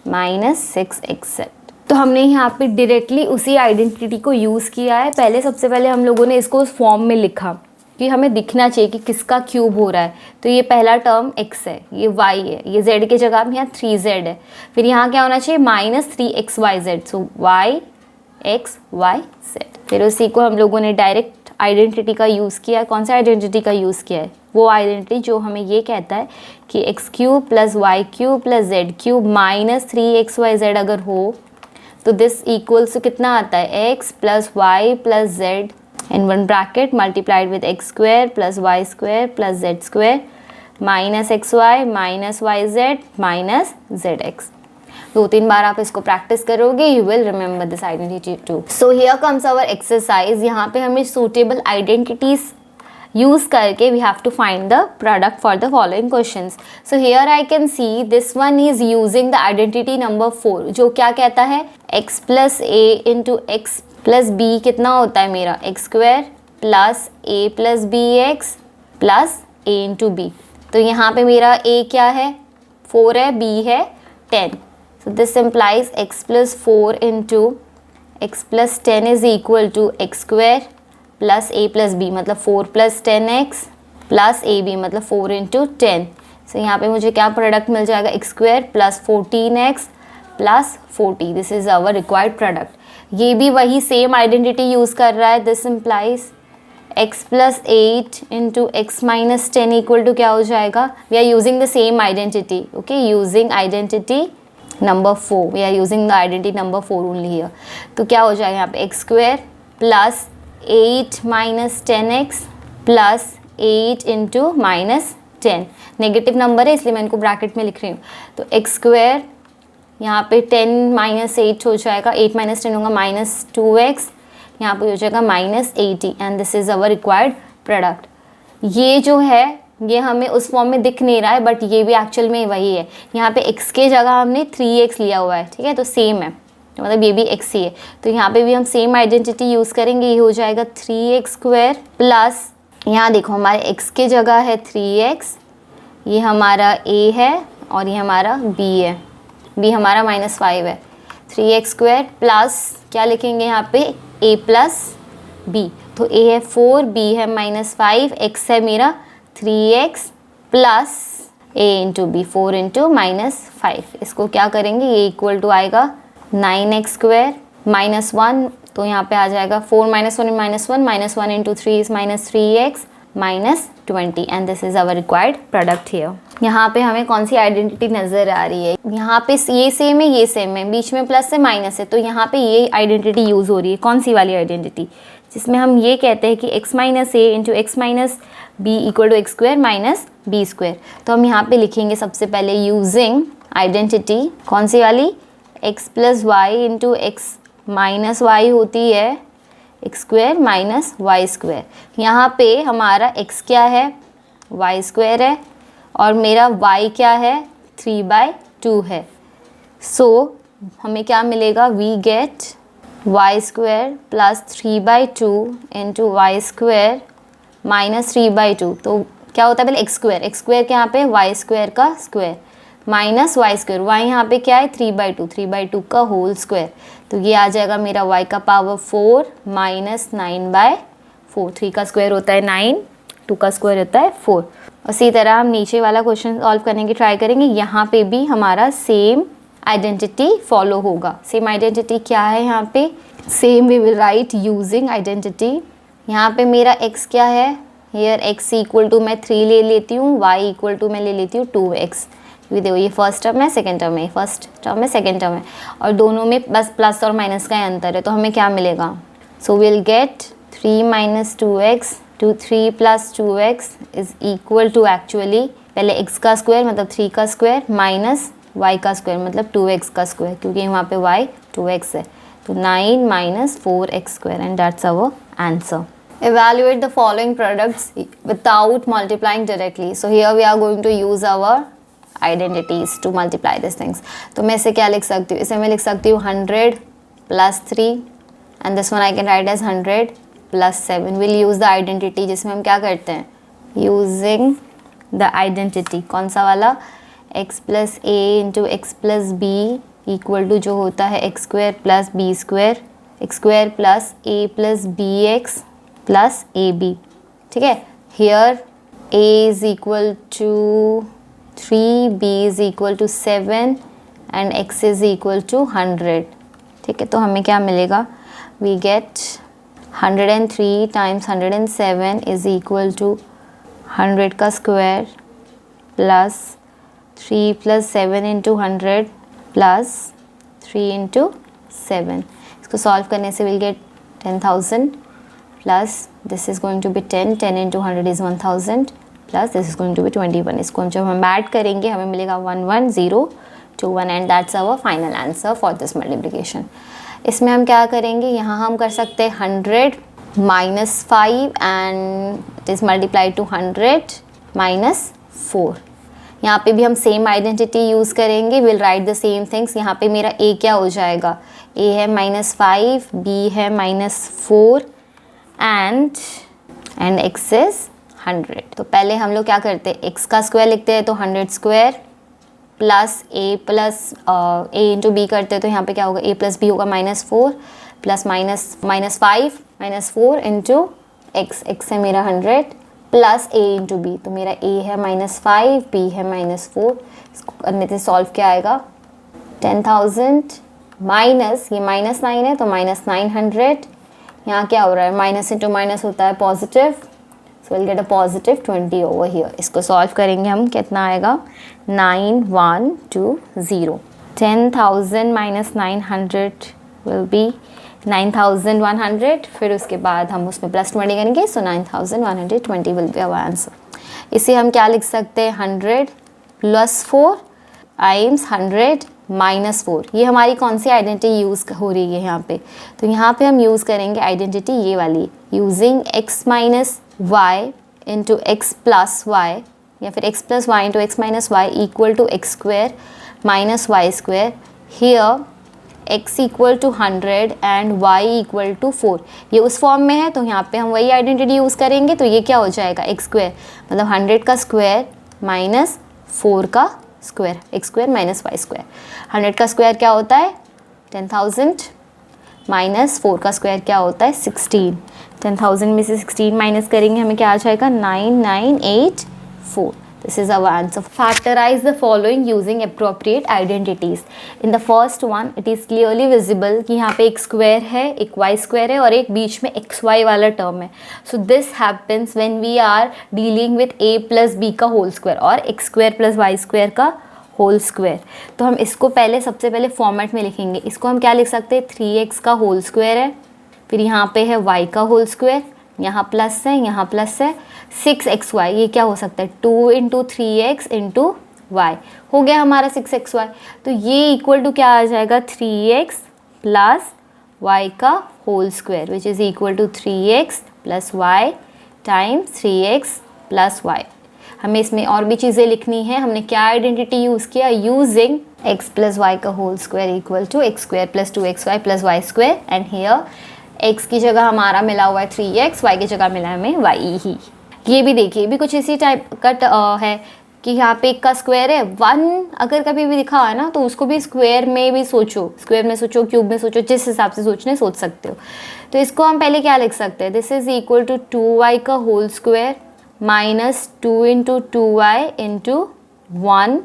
S1: minus 6xz। तो हमने यहाँ पे डायरेक्टली उसी आइडेंटिटी को यूज़ किया है। सबसे पहले हम लोगों ने इसको उस फॉर्म में लिखा कि हमें दिखना चाहिए कि किसका क्यूब हो रहा है। तो ये पहला टर्म x है, ये y है, ये z की जगह में यहाँ 3z है। फिर यहाँ क्या होना चाहिए माइनस 3xyz, सो y एक्स वाई जेड। फिर उसी को हम लोगों ने डायरेक्ट आइडेंटिटी का यूज़ किया है। कौन सा आइडेंटिटी का यूज़ किया है? वो आइडेंटिटी जो हमें ये कहता है कि x cube plus y cube plus z cube minus 3xyz अगर हो तो दिस इक्वल्स टू कितना आता है? X plus y plus z in one bracket multiplied with x square plus y square plus z square minus x y minus y z minus z x. 2-3 बार आप इसको practise करोगे, you will remember this identity too. So here comes our exercise. यहाँ पे हमें suitable identities use करके we have to find the product for the following questions. So here I can see this one is using the identity number 4 जो क्या कहता है? x plus a into x plus B कितना होता है मेरा? X square plus a plus b x plus a into B. तो यहाँ पे मेरा a क्या है? 4 है, b है 10। So this implies x plus 4 into x plus 10 is equal to x square plus a plus b मतलब 4 plus 10x plus ab मतलब 4 into 10। So यहाँ पे मुझे क्या प्रोडक्ट मिल जाएगा? x square plus 14x plus 40। This is our required product. ये भी वही सेम आइडेंटिटी यूज़ कर रहा है। This implies x plus 8 into x minus 10 equal to क्या हो जाएगा? We are using the same identity, okay, using identity number 4। We are using the identity number 4 only here. तो क्या हो जाएगा यहाँ पे? X square plus 8 minus 10x plus 8 into minus 10। Negative number है इसलिए मैं इनको ब्रैकेट में लिख रही हूँ। तो एक्स स्क्वायर यहाँ पे 10 माइनस 8 हो जाएगा, 8 माइनस 10 होगा माइनस 2x, यहाँ पे हो जाएगा minus 80 and this is our required product. ये जो है ये हमें उस फॉर्म में दिख नहीं रहा है बट ये भी एक्चुअल में वही है। यहाँ पे x के जगह हमने 3x लिया हुआ है, ठीक है, तो सेम है, तो मतलब ये भी x ही है। तो यहाँ पे भी हम सेम आइडेंटिटी यूज़ करेंगे। ये हो जाएगा 3x स्क्वायर प्लस यहाँ देखो हमारे x के जगह है 3x, ये हमारा a है और ये हमारा b है, b हमारा -5 है। 3x स्क्वायर प्लस क्या लिखेंगे यहाँ पे? a plus b। तो a है 4, b है -5, x है मेरा 3x plus a into b 4 into -5। इसको क्या करेंगे? ये इक्वल टू आएगा 9x स्क्वायर -1, तो यहाँ पे आ जाएगा 4 -1 -1 into 3 is -3x -20 and this is our required product here. यहाँ पे हमें कौन सी आइडेंटिटी नज़र आ रही है? यहाँ पे ये सेम है, ये सेम है, बीच में प्लस है माइनस है, तो यहाँ पे ये आइडेंटिटी यूज़ हो रही है। कौन सी वाली आइडेंटिटी? जिसमें हम ये कहते हैं कि x minus a into x minus b equal to x square minus b square. तो हम यहाँ पे लिखेंगे सबसे पहले यूजिंग आइडेंटिटी कौन सी वाली? x plus y into x minus y होती है x square minus y square. यहाँ पे हमारा x क्या है? वाई स्क्वायर है और मेरा y क्या है? 3/2 है। सो हमें क्या मिलेगा? We get y square plus 3/2 into y square minus 3/2। तो क्या होता है? पहले एक्स स्क्वायर के यहाँ पे वाई स्क्वायर का square minus y square, y यहाँ पे क्या है? 3/2 का होल स्क्वायर। तो ये आ जाएगा मेरा y का पावर 4 माइनस 9/4। 3 का स्क्वायर होता है 9, 2 का स्क्वायर होता है 4। उसी तरह हम नीचे वाला क्वेश्चन सॉल्व करने की ट्राई करेंगे। यहाँ पे भी हमारा सेम आइडेंटिटी फॉलो होगा। सेम आइडेंटिटी क्या है यहाँ पे? Same we will write using identity. यहाँ पे मेरा x क्या है? हेयर x इक्वल टू मैं 3 ले लेती हूँ, y इक्वल टू मैं ले लेती हूँ 2x। ये देखो ये फर्स्ट टर्म है, सेकेंड टर्म है, फर्स्ट टर्म है, सेकेंड टर्म है, और दोनों में बस प्लस और माइनस का ही अंतर है। तो हमें क्या मिलेगा? So will get 3 minus 2x to 3 plus 2x is equal to actually पहले x का स्क्वायर मतलब 3 का स्क्वायर माइनस y का स्क्वायर मतलब 2x का स्क्वायर, क्योंकि वहाँ पे y 2x है। तो 9 minus 4x square and that's our answer. Evaluate the following products without multiplying directly. So here we are going to use our identities to multiply these things. तो मैं इसे क्या लिख सकती हूँ? इसे मैं लिख सकती हूँ 100 plus 3 and this one I can write as 100 plus 7. We'll use the identity जिसमें हम क्या करते हैं? Using the identity कौन सा वाला? x plus a into x plus b equal to जो होता है x square plus b square, x square plus a plus bx plus ab। ठीक है, here a is equal to 3, b is equal to 7 and x is equal to 100। ठीक है, तो हमें क्या मिलेगा? we get 103 times 107 is equal to 100 का square plus 3 plus 7 into 100 plus 3 into 7. इसको सॉल्व करने से will get 10,000 plus this is going to be 10 into 100 is 1000 plus this is going to be 21. इसको जब हम ऐड करेंगे हमें मिलेगा 11,021 and that's our final answer for this multiplication. इसमें हम क्या करेंगे, यहाँ हम कर सकते हैं 100 minus 5 and it is multiplied to 100 minus 4. यहाँ पे भी हम सेम आइडेंटिटी यूज़ करेंगे. Will write the same things. यहाँ पे मेरा a क्या हो जाएगा, a है -5, b है -4 एंड x इज 100. तो पहले हम लोग क्या करते हैं, x का स्क्वायर लिखते हैं तो 100 square plus a into b करते हैं तो यहाँ पे क्या होगा, a प्लस b होगा -4 प्लस -5 -4 इंटू x है मेरा 100 प्लस a इंटू b. तो मेरा a है -5, b है -4. इसको करने से सॉल्व क्या आएगा, 10,000 माइनस ये -9 है तो -900. यहाँ क्या हो रहा है, माइनस इंटू माइनस होता है positive, so will get a positive 20 over here. इसको सॉल्व करेंगे हम, कितना आएगा 9120. 10,000 माइनस 900 विल बी 9,100. फिर उसके बाद हम उसमें प्लस 20 करेंगे सो 9,120 विल बी आवर आंसर. इसे हम क्या लिख सकते हैं, 100 प्लस 4 टाइम्स 100 माइनस 4. ये हमारी कौन सी आइडेंटिटी यूज़ हो रही है यहाँ पे, तो यहाँ पे हम यूज़ करेंगे आइडेंटिटी ये वाली, using x minus y into x plus y या फिर x plus y into x minus y equal to x square minus y square. Here x equal to 100 and y equal to 4. ये उस form में है तो यहाँ पे हम वही आइडेंटिटी यूज़ करेंगे. तो ये क्या हो जाएगा, x स्क्वायर मतलब 100 का स्क्वायर माइनस 4 का square, x square minus y square. 100 का स्क्वायर क्या होता है 10,000 माइनस 4 का स्क्वायर क्या होता है 16. 10,000 में से 16 माइनस करेंगे हमें क्या आ जाएगा 9984. This is our answer. Factorize the following using appropriate identities. In the first one, it is clearly visible कि यहाँ पे एक स्क्वायर है, एक y स्क्वायर है और एक बीच में xy वाला टर्म है. So this happens when we are dealing with a plus b का होल स्क्वायर और x square plus y square का होल स्क्वायर. तो हम इसको पहले सबसे पहले फॉर्मेट में लिखेंगे. इसको हम क्या लिख सकते हैं, 3x का होल स्क्वायर है, फिर यहाँ पे है y का होल स्क्वायर, यहाँ प्लस है, यहाँ प्लस है, 6xy. ये क्या हो सकता है 2 इंटू 3x इंटू वाई हो गया हमारा 6xy. तो ये इक्वल टू क्या आ जाएगा 3x प्लस y का whole square which is equal to 3x plus y times 3x plus y. हमें इसमें और भी चीज़ें लिखनी है. हमने क्या आइडेंटिटी यूज़ किया, यूजिंग x प्लस वाई का whole square equal to x square plus 2xy plus y square. And here x की जगह हमारा मिला हुआ है 3x, y की जगह मिला है हमें y ही. ये भी देखिए भी कुछ इसी टाइप का है कि यहाँ पे एक का स्क्वायर है 1. अगर कभी भी दिखा है ना तो उसको भी स्क्वायर में भी सोचो, स्क्वायर में सोचो, क्यूब में सोचो, जिस हिसाब से सोचने सोच सकते हो. तो इसको हम पहले क्या लिख सकते हैं, this is equal to 2y का whole square minus 2 into 2y into 1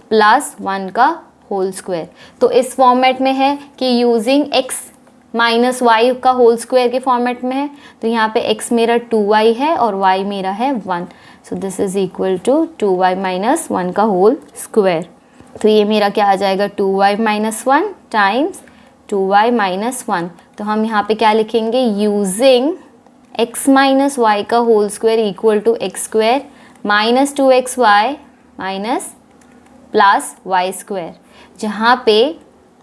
S1: plus 1 का होल स्क्वायर. तो इस फॉर्मेट में है कि यूजिंग x माइनस वाई का होल स्क्वायर के फॉर्मेट में है. तो यहाँ पे x मेरा 2y है और y मेरा है 1. So this is equal to 2y minus 1 का होल स्क्वायर. तो ये मेरा क्या आ जाएगा 2y minus 1 times 2y minus 1. तो हम यहाँ पे क्या लिखेंगे, यूजिंग x माइनस वाई का whole square equal to x square minus 2xy minus plus y square. जहाँ पे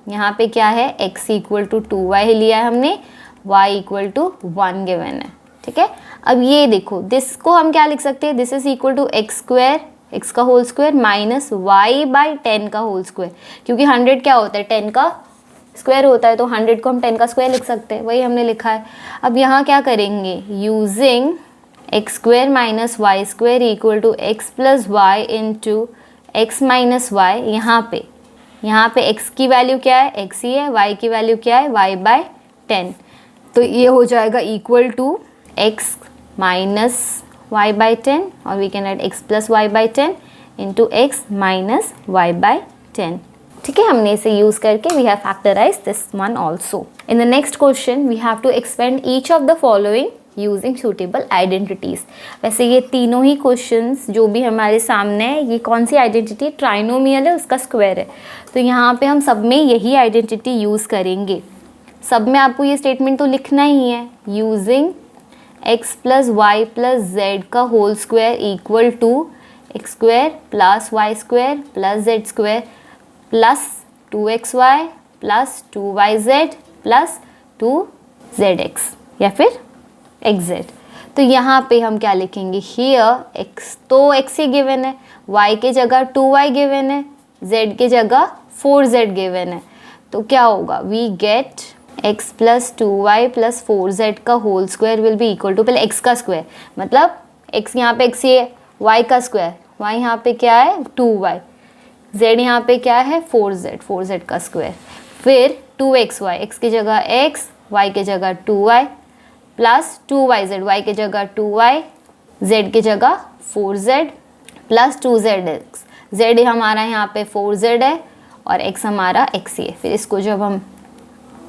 S1: यहाँ पे क्या है x इक्वल टू 2y लिया है हमने, y इक्वल टू 1 गिवन है. ठीक है, अब ये देखो दिस को हम क्या लिख सकते हैं, this is equal to x square, x का whole square minus y by 10 का होल स्क्वायर. क्योंकि 100 क्या होता है 10 का स्क्वायर होता है, तो 100 को हम 10 का स्क्वायर लिख सकते हैं, वही हमने लिखा है. अब यहाँ क्या करेंगे, using x square minus y square equal to x plus y into x minus y. यहाँ पे x की वैल्यू क्या है, x ही है, y की वैल्यू क्या है, y बाय 10. तो ये हो जाएगा equal to x minus y by 10 और we can add x plus y by 10 into x minus y by 10. ठीक है, हमने इसे यूज़ करके we have factorise this one also. In the next question we have to expand each of the following using suitable identities. वैसे ये तीनों ही questions जो भी हमारे सामने है, ये कौन सी आइडेंटिटी, ट्राइनोमियल है, उसका स्क्वायर है. तो यहाँ पे हम सब में यही आइडेंटिटी यूज़ करेंगे. सब में आपको ये स्टेटमेंट तो लिखना ही है, using x plus y plus z का whole square equal to x square plus y square plus z square plus 2xy plus 2yz plus 2zx या फिर xz. तो यहाँ पे हम क्या लिखेंगे, हियर x तो x ही गिवन है, y के जगह 2y गिवन है, z के जगह 4z गिवन है. तो क्या होगा, we get x plus 2y plus 4z का whole square will be equal to, पहले x का स्क्वायर मतलब x यहाँ पे x है, y का स्क्वायर, y यहाँ पे क्या है 2y, z यहाँ पे क्या है 4z का स्क्वायर, फिर 2xy, x की जगह x, y के जगह 2y प्लस 2yz, y की जगह 2y, z की जगह 4z प्लस 2zx, z हमारा यहाँ पे 4z है और x हमारा x ही है. फिर इसको जब हम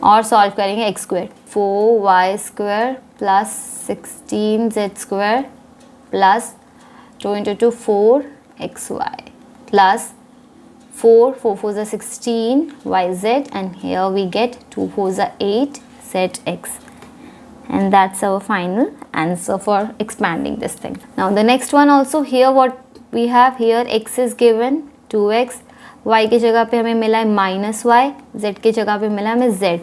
S1: और सॉल्व करेंगे, x square 4y square plus 16z square plus 2 into 2 4xy plus 4 4 is 16yz and here we get 2 4 is 8zx and that's our final answer for expanding this thing. Now the next one also, here what we have here, x is given 2x, y की जगह पे हमें मिला है minus Y, z की जगह पे मिला है हमें z.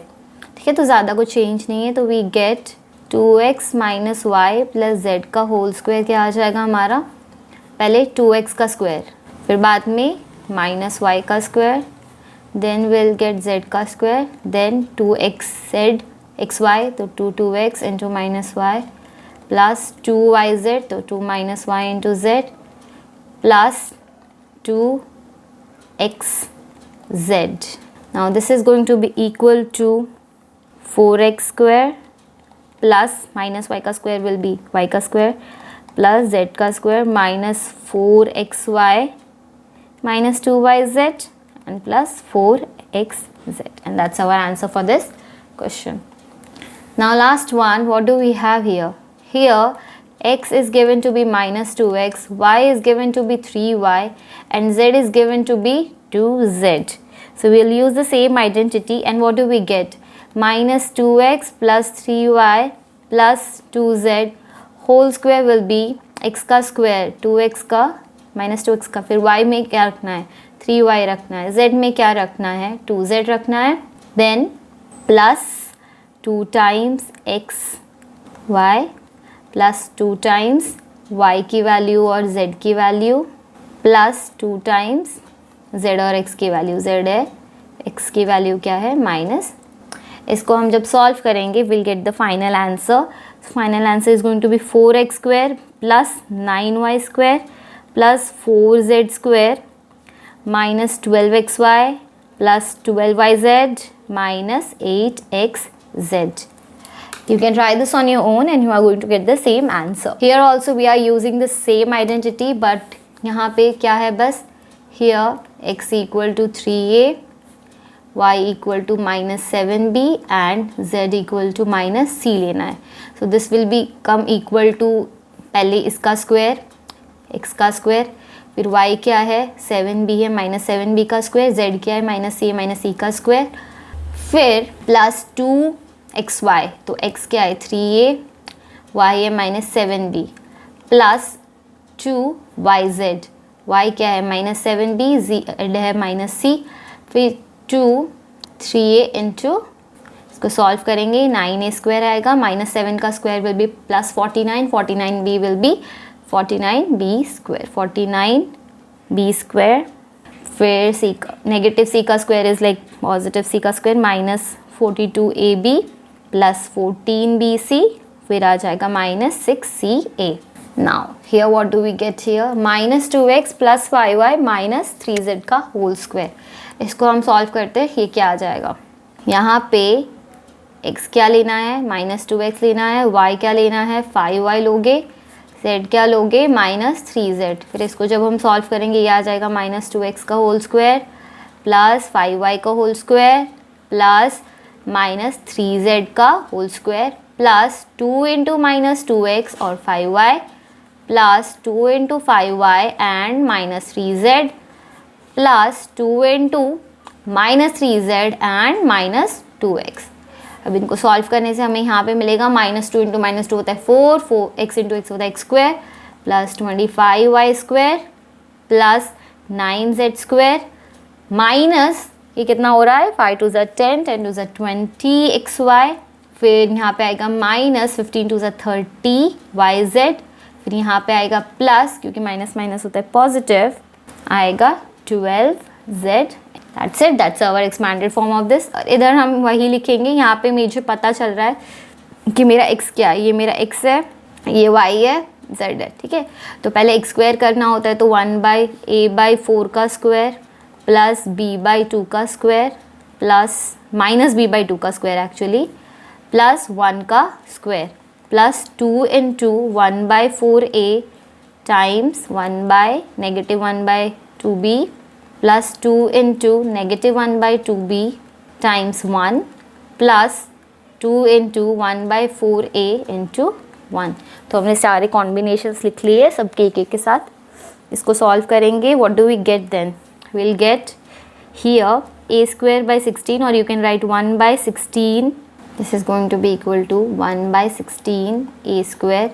S1: ठीक है, तो ज़्यादा कुछ चेंज नहीं है. तो we get 2x minus y plus z का होल स्क्वायर क्या आ जाएगा हमारा, पहले 2x का स्क्वायर, फिर बाद में माइनस वाई का square, then will get z का स्क्वायर, देन 2xz xy तो 2x into minus y plus 2yz तो 2 minus y into z plus 2xz. Now this is going to be equal to 4x square plus minus y का square will be y का square plus z का square minus 4xy minus 2yz and plus 4xz, and that's our answer for this question. Now last one, what do we have here? Here x is given to be minus 2x, y is given to be 3y and z is given to be 2z. So we'll use the same identity and what do we get? Minus 2x plus 3y plus 2z whole square will be x का square 2x का minus 2x का, फिर y में क्या रखना है 3y रखना है, z में क्या रखना है 2z रखना है, then plus 2 times x y plus 2 times y की वैल्यू और z की वैल्यू प्लस 2 times z और x की वैल्यू, z है, x की वैल्यू क्या है माइनस. इसको हम जब सॉल्व करेंगे will get the final answer. Final answer is going to be 4x square plus 9y square plus 4z square minus 12xy plus 12yz minus 8xz. You can try this on your own and you are going to get the same answer. Here also we are using the same identity but यहाँ पे क्या है बस, here x equal to 3a, y equal to minus 7b and z equal to minus c लेना है. So this will become equal to पहले इसका square x का स्क्वायर, फिर y क्या है 7b है माइनस 7b का स्क्वायर, z क्या है माइनस c का स्क्वायर, फिर प्लस 2xy तो x क्या है 3a, y है minus 7b plus 2yz, y क्या है माइनस 7b, z है माइनस c, फिर 2 3a इंटू, इसको सॉल्व करेंगे 9a स्क्वायर आएगा, माइनस 7 का square will B plus 49, 49b will be 49b square, 49b square, फिर c का नेगेटिव c का square is like positive c का square minus 42ab plus 14bc, फिर आ जाएगा minus 6ca. Now here what do we get here? Minus 2x plus 5y minus 3z का whole square. इसको हम solve करते हैं, ये क्या आ जाएगा, यहाँ पे x क्या लेना है माइनस 2x लेना है, y क्या लेना है 5y लोगे, z क्या लोगे माइनस 3z. फिर इसको जब हम सॉल्व करेंगे ये आ जाएगा माइनस 2x का होल स्क्वायर प्लस 5y का whole square plus minus 3z का whole square plus 2 into minus 2x और 5y plus 2 into 5y and minus 3z plus 2 into minus 3z and minus 2x। अब इनको solve करने से हमें यहाँ पे मिलेगा -2 इंटू -2 होता है 4x इंटू x होता है x square plus 25y square plus 9z square minus ये कितना हो रहा है 5 2 10 10 2 20xy, फिर यहाँ पे आएगा माइनस 15 2 30yz, फिर यहाँ पे आएगा प्लस क्योंकि माइनस माइनस होता है पॉजिटिव आएगा 12z। That's it, that's our expanded form of this. और इधर हम वही लिखेंगे, यहाँ पे मुझे पता चल रहा है कि मेरा x क्या है, ये मेरा x है, ये y है, z है, ठीक है। तो पहले x स्क्वायर करना होता है तो 1/a/4 का स्क्वायर प्लस b/2 का स्क्वायर प्लस माइनस b/2 का स्क्वायर एक्चुअली प्लस 1 का square plus 2 into 1/4a times 1/-1/2b plus 2 into -1/2b times 1 plus 2 into 1/4a into 1। तो हमने सारे कॉम्बिनेशंस लिख लिए सबके एक के साथ। इसको सॉल्व करेंगे, what do we get then? we'll get here a square by 16 or you can write 1/16. This is going to be equal to 1/16 a square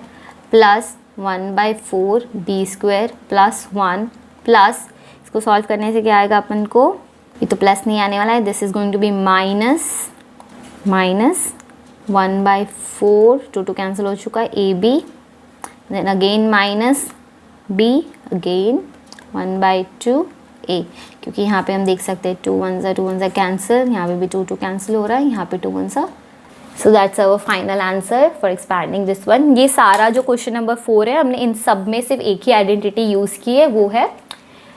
S1: plus 1/4 b square plus 1 plus इसको solve करने से क्या आएगा अपन को, ये तो plus नहीं आने वाला है, this is going to be minus 1/4 2 cancel हो चुका है a b then again minus b again 1/2 a, क्योंकि यहाँ पे हम देख सकते हैं 2 1 कैंसिल, यहाँ पे भी 2 कैंसिल हो रहा है, यहाँ पे 2 1। So that's our final answer for expanding this one. ये सारा जो क्वेश्चन नंबर 4 है हमने इन सब में सिर्फ एक ही आइडेंटिटी यूज़ की है, वो है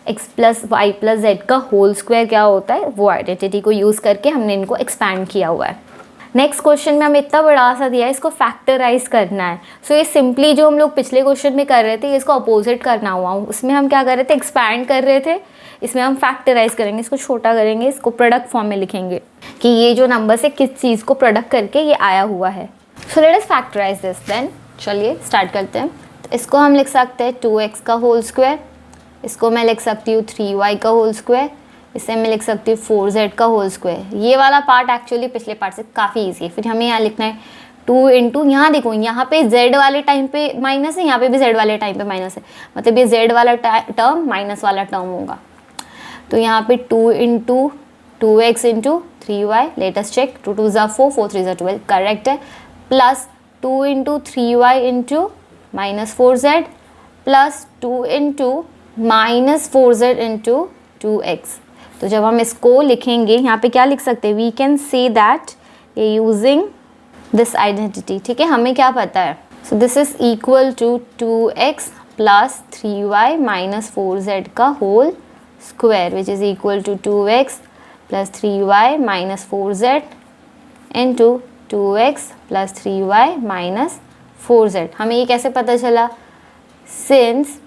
S1: x plus y plus z का होल स्क्वायर क्या होता है, वो आइडेंटिटी को यूज़ करके हमने इनको एक्सपैंड किया हुआ है। नेक्स्ट क्वेश्चन में हमें इतना बड़ा सा दिया है, इसको फैक्टराइज करना है। सो ये सिंपली जो हम लोग पिछले क्वेश्चन में कर रहे थे इसको अपोजिट करना हुआ, उसमें हम क्या कर रहे थे, एक्सपैंड कर रहे थे, इसमें हम फैक्टराइज करेंगे, इसको छोटा करेंगे, इसको प्रोडक्ट फॉर्म में लिखेंगे कि ये जो नंबर से किस चीज़ को प्रोडक्ट करके ये आया हुआ है। So let us factorise this then. चलिए स्टार्ट करते हैं। तो इसको हम लिख सकते हैं 2x का होल स्क्वायर, इसको मैं लिख सकती हूँ 3y का होल स्क्वायर, इसे मैं लिख सकती हूँ 4z का होल स्क्वायर। ये वाला पार्ट एक्चुअली पिछले पार्ट से काफ़ी ईजी है। फिर हमें यहाँ लिखना है 2 इंटू, यहाँ देखो यहाँ पे z वाले टाइम पे माइनस है, यहाँ पे भी z वाले टाइम पे माइनस है, मतलब ये z वाला टर्म माइनस वाला टर्म होगा। तो यहाँ पे 2 into 2x into 3y, let us check, 2 2 4 4 3 12 correct है, plus 2 into 3y into -4z plus 2 into -4z into 2x। तो जब हम इसको लिखेंगे यहाँ पे क्या लिख सकते हैं, वी कैन से दैट ये यूजिंग दिस आइडेंटिटी, ठीक है, हमें क्या पता है। So this is equal to 2x plus 3y minus 4z का whole square which is equal to 2x plus 3y minus 4z into 2x plus 3y minus 4z। हमें ये कैसे पता चला, since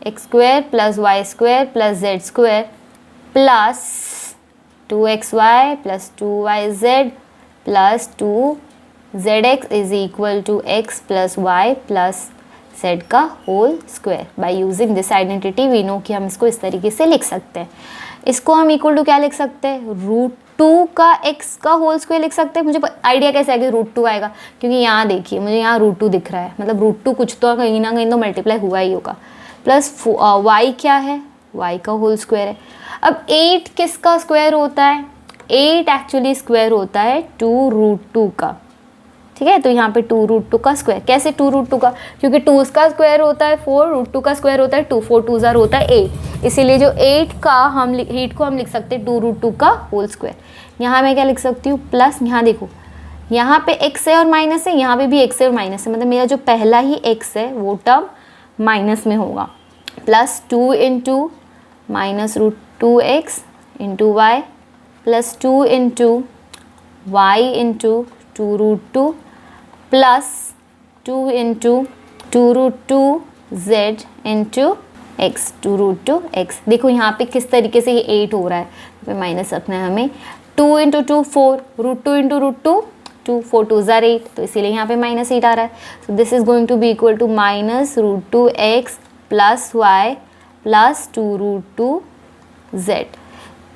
S1: x square plus y square plus z square plus 2xy plus 2yz plus 2zx is equal to x plus y plus z का whole square. By using this identity we know कि हम इसको इस तरीके से लिख सकते हैं। इसको हम इक्वल टू क्या लिख सकते हैं, √2 का x का होल स्क्वायर लिख सकते हैं। मुझे आइडिया कैसे आएगा √2 आएगा, क्योंकि यहाँ देखिए मुझे यहाँ √2 दिख रहा है, मतलब √2 कुछ तो कहीं ना कहीं तो मल्टीप्लाई हुआ ही होगा। प्लस y क्या है, y का होल स्क्वायर है। अब 8 किसका स्क्वायर होता है, 8 एक्चुअली स्क्वायर होता है 2√2 का, ठीक है। तो यहाँ पे 2√2 का स्क्वायर, कैसे 2√2 का, क्योंकि 2 का स्क्वायर होता है 4, √2 का स्क्वायर होता है 2, 4 2 ज़ार होता है 8, इसीलिए जो 8 का हम 8 को हम लिख सकते हैं 2√2 का होल स्क्वायर। यहाँ मैं क्या लिख सकती हूँ, प्लस यहाँ देखो यहाँ पे x है और माइनस है, यहाँ पे भी x है और माइनस है, मतलब मेरा जो पहला ही x है वो टर्म माइनस में होगा, plus 2 into -√2x into y plus 2 into y into 2√2 plus 2 into 2√2z into x two root two x. देखो यहाँ पे किस तरीके से ये 8 हो रहा है, तो माइनस रखना है हमें। 2 इंटू 2 4, रूट 2 इंटू रूट 2 2, 4 2 ज़ार 8, तो इसीलिए यहाँ पे -8 आ रहा है। So this is going to be equal to minus root 2 x plus y plus 2 root 2 z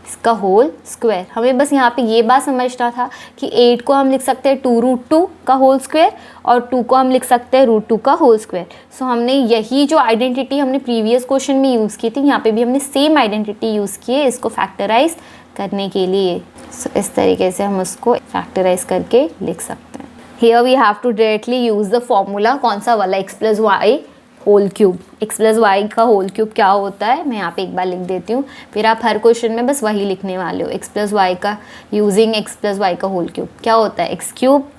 S1: इसका होल स्क्वायर। हमें बस यहाँ पे ये बात समझना था कि 8 को हम लिख सकते हैं 2 रूट 2 का होल स्क्वायर और 2 को हम लिख सकते हैं रूट 2 का होल स्क्वायर। सो हमने यही जो आइडेंटिटी हमने प्रीवियस क्वेश्चन में यूज़ की थी, यहाँ पे भी हमने सेम आइडेंटिटी यूज़ की है इसको फैक्टराइज करने के लिए। सो इस तरीके से हम उसको फैक्टराइज करके लिख सकते हैं। Here we have to directly use the formula, कौन सा वाला, x plus y whole cube. X plus y का होल क्यूब क्या होता है मैं यहाँ पे एक बार लिख देती हूँ, फिर आप हर क्वेश्चन में बस वही लिखने वाले हो। एक्स प्लस वाई का यूजिंग एक्स प्लस वाई का होल क्यूब क्या होता है, x cube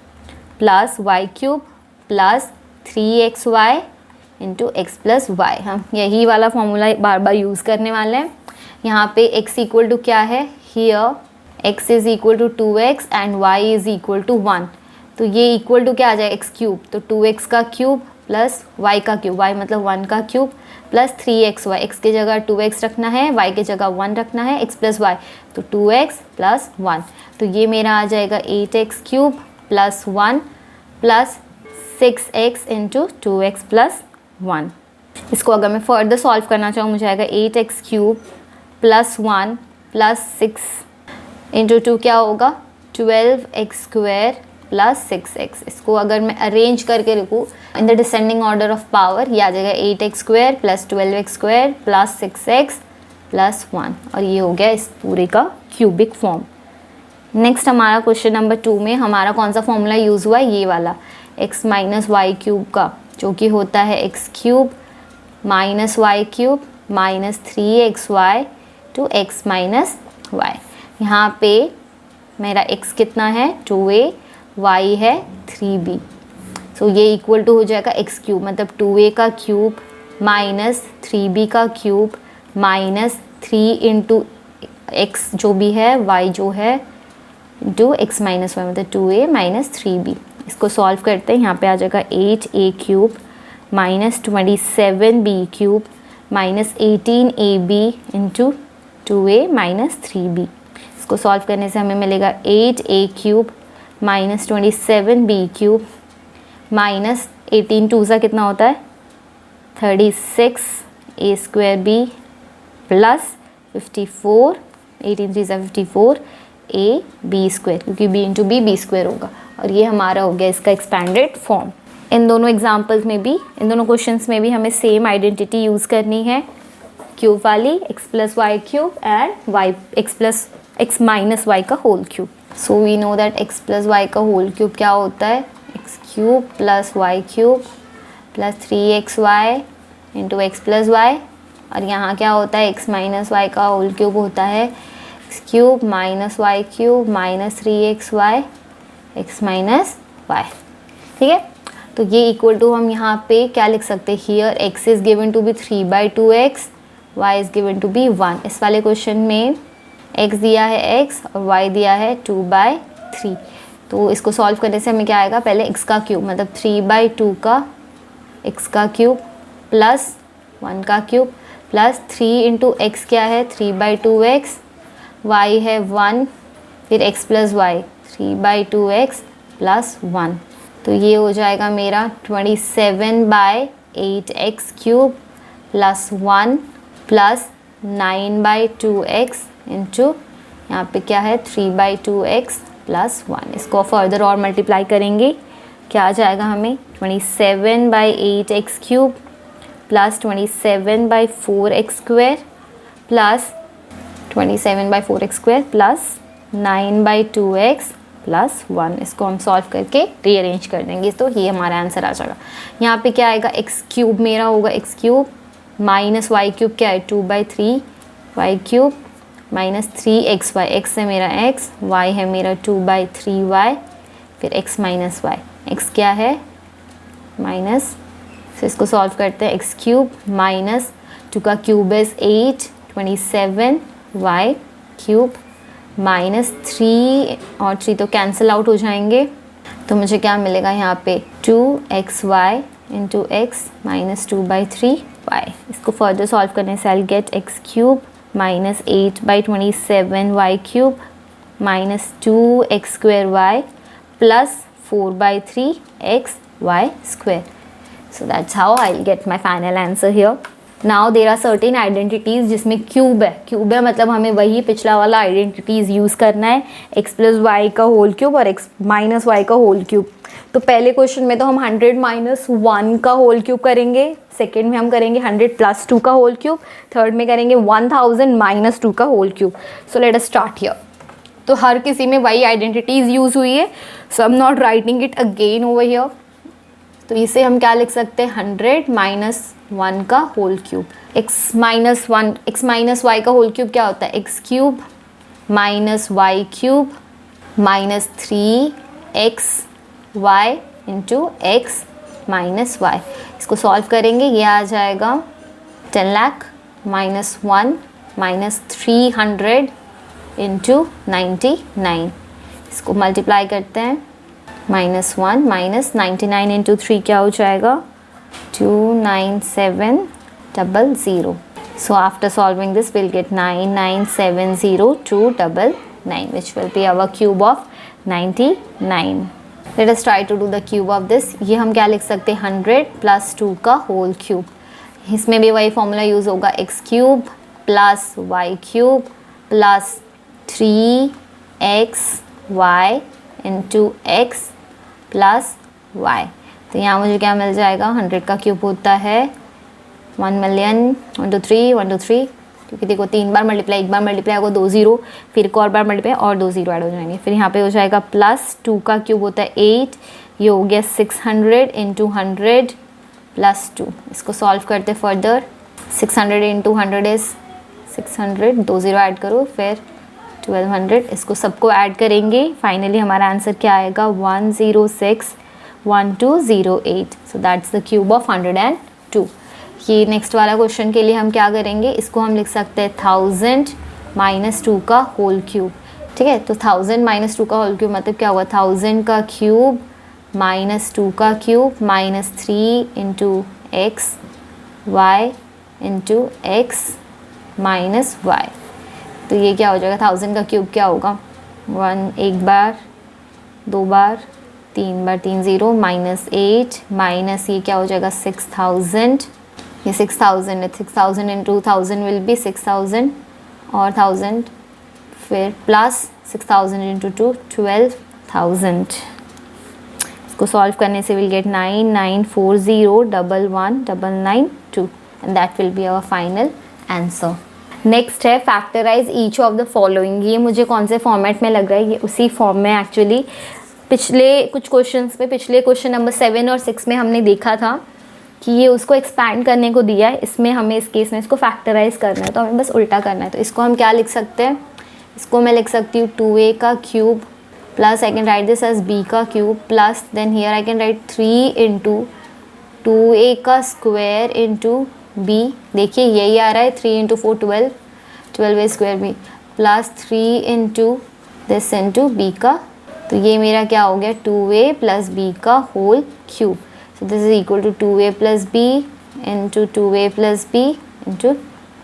S1: plus y cube plus 3xy into x plus y. हम यही वाला फॉर्मूला बार बार यूज़ करने वाले हैं। यहाँ पे x इक्वल टू क्या है, here x is equal to 2x and y is equal to 1, तो ये इक्वल टू क्या आ जाए एक्स क्यूब, तो 2x का क्यूब प्लस y का क्यूब, y मतलब 1 का क्यूब प्लस 3xy, x की जगह 2x रखना है, y की जगह 1 रखना है, x प्लस वाई, तो 2x प्लस 1, तो ये मेरा आ जाएगा 8x cube plus 1 plus 6x into 2x plus 1। इसको अगर मैं फर्दर सॉल्व करना चाहूँ मुझे आएगा 8x cube plus 1 plus 6 into 2 क्या होगा 12x स्क्वायर प्लस 6x। इसको अगर मैं अरेंज करके लिखूँ in the descending order of power, ये आ जाएगा 8x square plus 12x square plus 6x plus 1, और ये हो गया इस पूरे का क्यूबिक फॉर्म। नेक्स्ट हमारा क्वेश्चन नंबर 2 में हमारा कौन सा फॉर्मूला यूज़ हुआ है, ये वाला x माइनस वाई क्यूब का, जो कि होता है x cube minus y cube minus 3xy to x minus y. यहाँ पे मेरा x कितना है 2a, y है 3b, सो ये इक्वल टू हो जाएगा x क्यूब मतलब 2a का क्यूब माइनस 3b का क्यूब माइनस 3 इंटू एक्स जो भी है y जो है इंटू एक्स माइनस वाई मतलब 2a माइनस 3b। इसको सॉल्व करते हैं, यहाँ पे आ जाएगा 8a cube minus 27b cube minus 18ab into 2a minus 3b। इसको सॉल्व करने से हमें मिलेगा 8a cube minus 27b cube minus 18 two सा कितना होता है 36a स्क्वायर b प्लस 54, 18 3 सा 54 a b स्क्वायर, क्योंकि b इंटू b स्क्वायर होगा, और ये हमारा हो गया इसका एक्सपैंडेड फॉर्म। इन दोनों एग्जाम्पल्स में भी, इन दोनों क्वेश्चंस में भी हमें सेम आइडेंटिटी यूज़ करनी है, क्यूब वाली x plus y cube and y x minus y का whole cube. So we know that x plus y का होल क्यूब क्या होता है, x cube plus y cube plus 3xy into x plus y, और यहाँ क्या होता है एक्स माइनस वाई का होल क्यूब होता है x cube minus y cube minus 3xy x minus y. ठीक है, तो ये इक्वल टू हम यहाँ पे क्या लिख सकते हैं, here x is given to be 3/2x, y is given to be 1। इस वाले क्वेश्चन में x दिया है x और y दिया है 2/3, तो इसको सॉल्व करने से हमें क्या आएगा, पहले x का क्यूब मतलब 3/2 का x का क्यूब प्लस 1 का क्यूब प्लस 3 इंटू एक्स क्या है 3/2x, y है 1, फिर x plus Y 3/2x plus 1, तो ये हो जाएगा मेरा 27/8x cube plus 1 plus 9/2x into यहाँ पे क्या है 3/2x प्लस 1। इसको फर्दर और मल्टीप्लाई करेंगे क्या आ जाएगा हमें 27/8x cube plus 27/4x square plus 27/4x square plus 9/2x plus 1। इसको हम सॉल्व करके रीअरेंज कर देंगे तो ये हमारा आंसर आ जाएगा। यहाँ पे क्या आएगा एक्स क्यूब मेरा होगा x cube minus y cube क्या है 2/3 Y cube minus 3xy, x है मेरा x, y है मेरा 2/3y, फिर x माइनस वाई, x क्या है माइनस, फिर इसको सॉल्व करते हैं एक्स क्यूब माइनस 2 का cube is 8 27y cube minus 3 और 3 तो कैंसिल आउट हो जाएंगे, तो मुझे क्या मिलेगा यहाँ पे 2xy into x minus 2/3 y. इसको फर्दर सॉल्व करने से I get x cube minus 8/27 y cube minus 2x² y plus 4/3 x y square. So that's how I'll get my final answer here. Now there are certain identities जिसमें cube है मतलब हमें वही पिछला वाला identities use करना है, x plus y का होल क्यूब और x माइनस वाई का होल क्यूब. तो पहले क्वेश्चन में तो हम 100 माइनस 1 का होल क्यूब करेंगे, सेकेंड में हम करेंगे 100 प्लस 2 का होल क्यूब, थर्ड में करेंगे 1000 माइनस 2 का whole cube. So let us start here. तो हर किसी में वही आइडेंटिटीज़ यूज़ हुई है, so I am not writing it again over here. तो इसे हम क्या लिख सकते हैं, 100 माइनस 1 का whole cube. x minus y का होल क्यूब क्या होता है, x cube minus y cube minus 3x y into x minus y. इसको सॉल्व करेंगे, ये आ जाएगा 10 लाख माइनस 1 माइनस 300 इंटू 99. इसको मल्टीप्लाई करते हैं, माइनस 1 माइनस 99 इंटू 3 क्या हो जाएगा, 29700. So after solving this we'll get 9970299 which will be our cube of 99. Let us try to do the cube of this. ये हम क्या लिख सकते हैं, 100 प्लस 2 का होल क्यूब. इसमें भी वही फॉर्मूला यूज़ होगा, x cube plus y cube plus 3xy into x plus y. तो यहाँ मुझे क्या मिल जाएगा, 100 का क्यूब होता है 1 मिलियन 1 2 3 क्योंकि देखो 3 बार मल्टीप्लाई, एक बार मल्टीप्लाई होगा 2 0, फिर एक और बार मल्टीप्लाई और 2 0 ऐड हो जाएंगे. फिर यहाँ पे हो जाएगा प्लस 2 का क्यूब होता है 8, ये हो गया 600 इंटू 100 प्लस 2. इसको सॉल्व करते फर्दर, 600 इंटू 100 इज़ 600, 2 0 ऐड करो फिर 1200. इसको सबको ऐड करेंगे, फाइनली हमारा आंसर क्या आएगा, 1061208. So that's the cube of 102. ये नेक्स्ट वाला क्वेश्चन के लिए हम क्या करेंगे, इसको हम लिख सकते हैं 1000 माइनस 2 का होल क्यूब. ठीक है, तो 1000 माइनस 2 का होल क्यूब मतलब क्या होगा, 1000 का क्यूब माइनस 2 का cube minus 3 into x y into x minus y. तो ये क्या हो जाएगा, 1000 का क्यूब क्या होगा, 1 एक बार 2 बार 3 बार 3 0 माइनस 8 माइनस ये क्या हो जाएगा 6000. ये 6000 है, 6000 इंटू 1000 विल बी 6000 और 1000 फिर प्लस 6000 इंटू 2 12000. इसको सॉल्व करने से will get 9940119992 and that will be our final answer. Next है factorise each of the following. ये मुझे कौन से फॉर्मेट में लग रहा है, ये उसी फॉर्म में एक्चुअली पिछले कुछ क्वेश्चंस में, पिछले क्वेश्चन नंबर 7 और 6 में हमने देखा था कि ये उसको एक्सपैंड करने को दिया है. इसमें हमें इस केस में इसको फैक्टराइज करना है, तो हमें बस उल्टा करना है. तो इसको हम क्या लिख सकते हैं, इसको मैं लिख सकती हूँ 2a का cube plus I can write this as b का cube plus then here I can write 3 into 2a का स्क्वायर इंटू b. देखिए यही आ रहा है, 3 into 4 12a square b plus 3 into this into b का. तो ये मेरा क्या हो गया, 2a प्लस b का whole cube. So this is equal to 2a plus b into 2a plus b into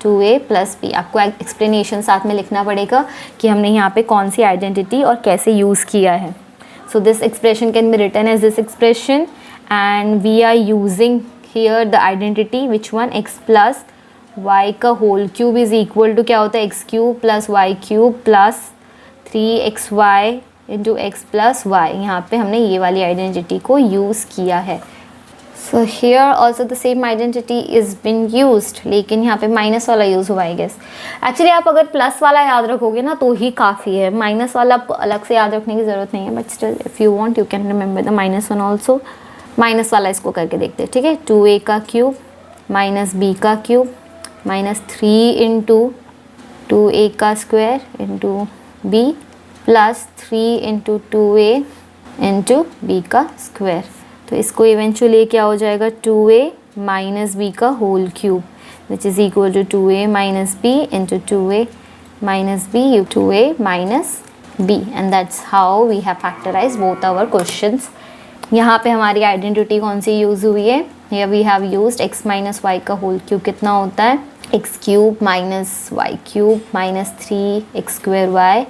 S1: 2a plus b. आपको एक्सप्लेनेशन साथ में लिखना पड़ेगा कि हमने यहाँ पे कौन सी आइडेंटिटी और कैसे यूज़ किया है. So this expression can be written as this expression and we are using here the identity which one, x plus y का whole cube is equal to क्या होता है, x cube plus y cube plus 3xy into x plus y. यहाँ पे हमने ये वाली identity को यूज़ किया है. So here also the same identity is been used, लेकिन यहाँ पे माइनस वाला यूज़ हुआ है गेस. एक्चुअली आप अगर प्लस वाला याद रखोगे ना तो ही काफ़ी है, माइनस वाला आपको अलग से याद रखने की ज़रूरत नहीं है. But still if you want you can remember the minus one also. Minus वाला इसको करके देखते हैं. ठीक है, 2a का क्यूब माइनस b का क्यूब माइनस 3 इंटू 2a का square into b plus 3 into 2a into b का स्क्वायर. तो इसको इवेंचुअली क्या हो जाएगा, 2a माइनस b का whole cube which is equal to 2a minus b into 2a minus b 2a minus b. And that's how we have factorise both our questions. यहाँ पे हमारी आइडेंटिटी कौन सी यूज़ हुई है, here we have used x minus y का whole cube कितना होता है x cube minus y cube minus 3x square y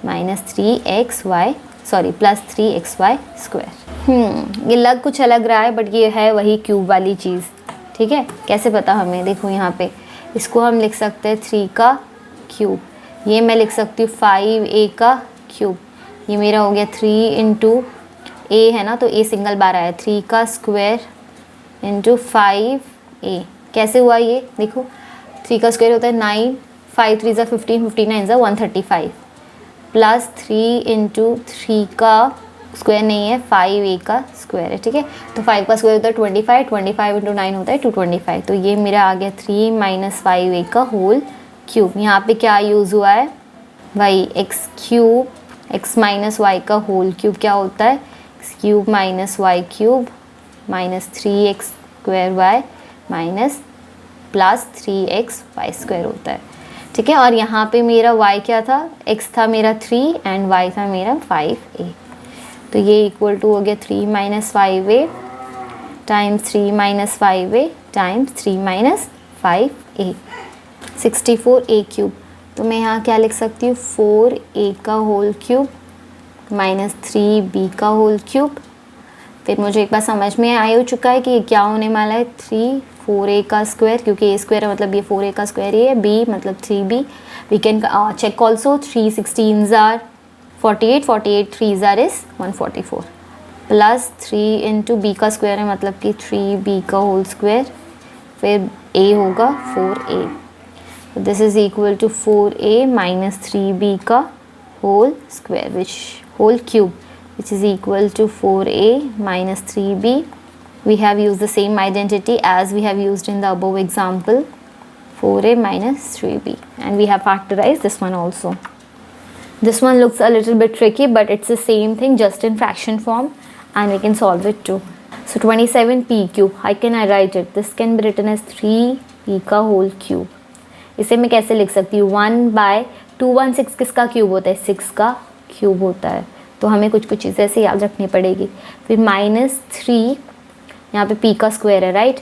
S1: minus 3x y sorry plus 3x y square. ये लग कुछ अलग रहा है बट ये है वही क्यूब वाली चीज़, ठीक है। कैसे पता हमें, देखो यहाँ पे इसको हम लिख सकते हैं 3 का क्यूब, ये मैं लिख सकती हूँ 5a का क्यूब, ये मेरा हो गया 3 इंटू a है ना, तो a सिंगल बार आया 3 का स्क्वायर इंटू 5a। कैसे हुआ ये देखो, 3 का स्क्वायर होता है 9, 5 3 15, 59 135 प्लस 3 इंटू 3 का स्क्वायर नहीं है 5a का स्क्वायर है, ठीक है। तो 5 का स्क्वायर होता है 25, 25 इंटू 9 होता है 225। तो ये मेरा आ गया 3 माइनस 5a का होल क्यूब। यहाँ पे क्या यूज़ हुआ है भाई x cube, x minus y का होल क्यूब क्या होता है x cube minus y cube minus 3x square y minus plus 3x y square होता है, ठीक है। और यहाँ पे मेरा y क्या था, x था मेरा 3 एंड y था मेरा 5a। तो ये इक्वल टू हो गया 3 minus 5a times 3 minus 5a times 3 minus 5a 64a cube. तो मैं यहाँ क्या लिख सकती हूँ 4a का होल क्यूब माइनस 3b का होल क्यूब। फिर मुझे एक बार समझ में आ हो चुका है कि ये क्या होने वाला है 3 4a का स्क्वायर, क्योंकि a स्क्वायर है मतलब ये 4a का स्क्वायर ही है, b मतलब 3b। We can check also 3 16s are 48, 48 3s are is 144 plus 3 into b का स्क्वायर है मतलब कि 3b का होल स्क्वायर, फिर a होगा 4a। This is equal to 4a minus 3b का whole square which whole cube which is equal to 4a minus 3b. We have used the same identity as we have used in the above example, 4a minus 3b, and we have factorized this one also. This one looks a little bit tricky but it's the same thing just in fraction form and we can solve it too. So 27p cube, how can I write it? This can be written as 3p का whole cube. इसे मैं कैसे लिख सकती हूँ 1/216 किसका cube होता है 6 का क्यूब होता है, तो हमें कुछ कुछ चीज़ें ऐसे याद रखनी पड़ेगी। फिर -3 यहाँ पे p का स्क्वायर है राइट,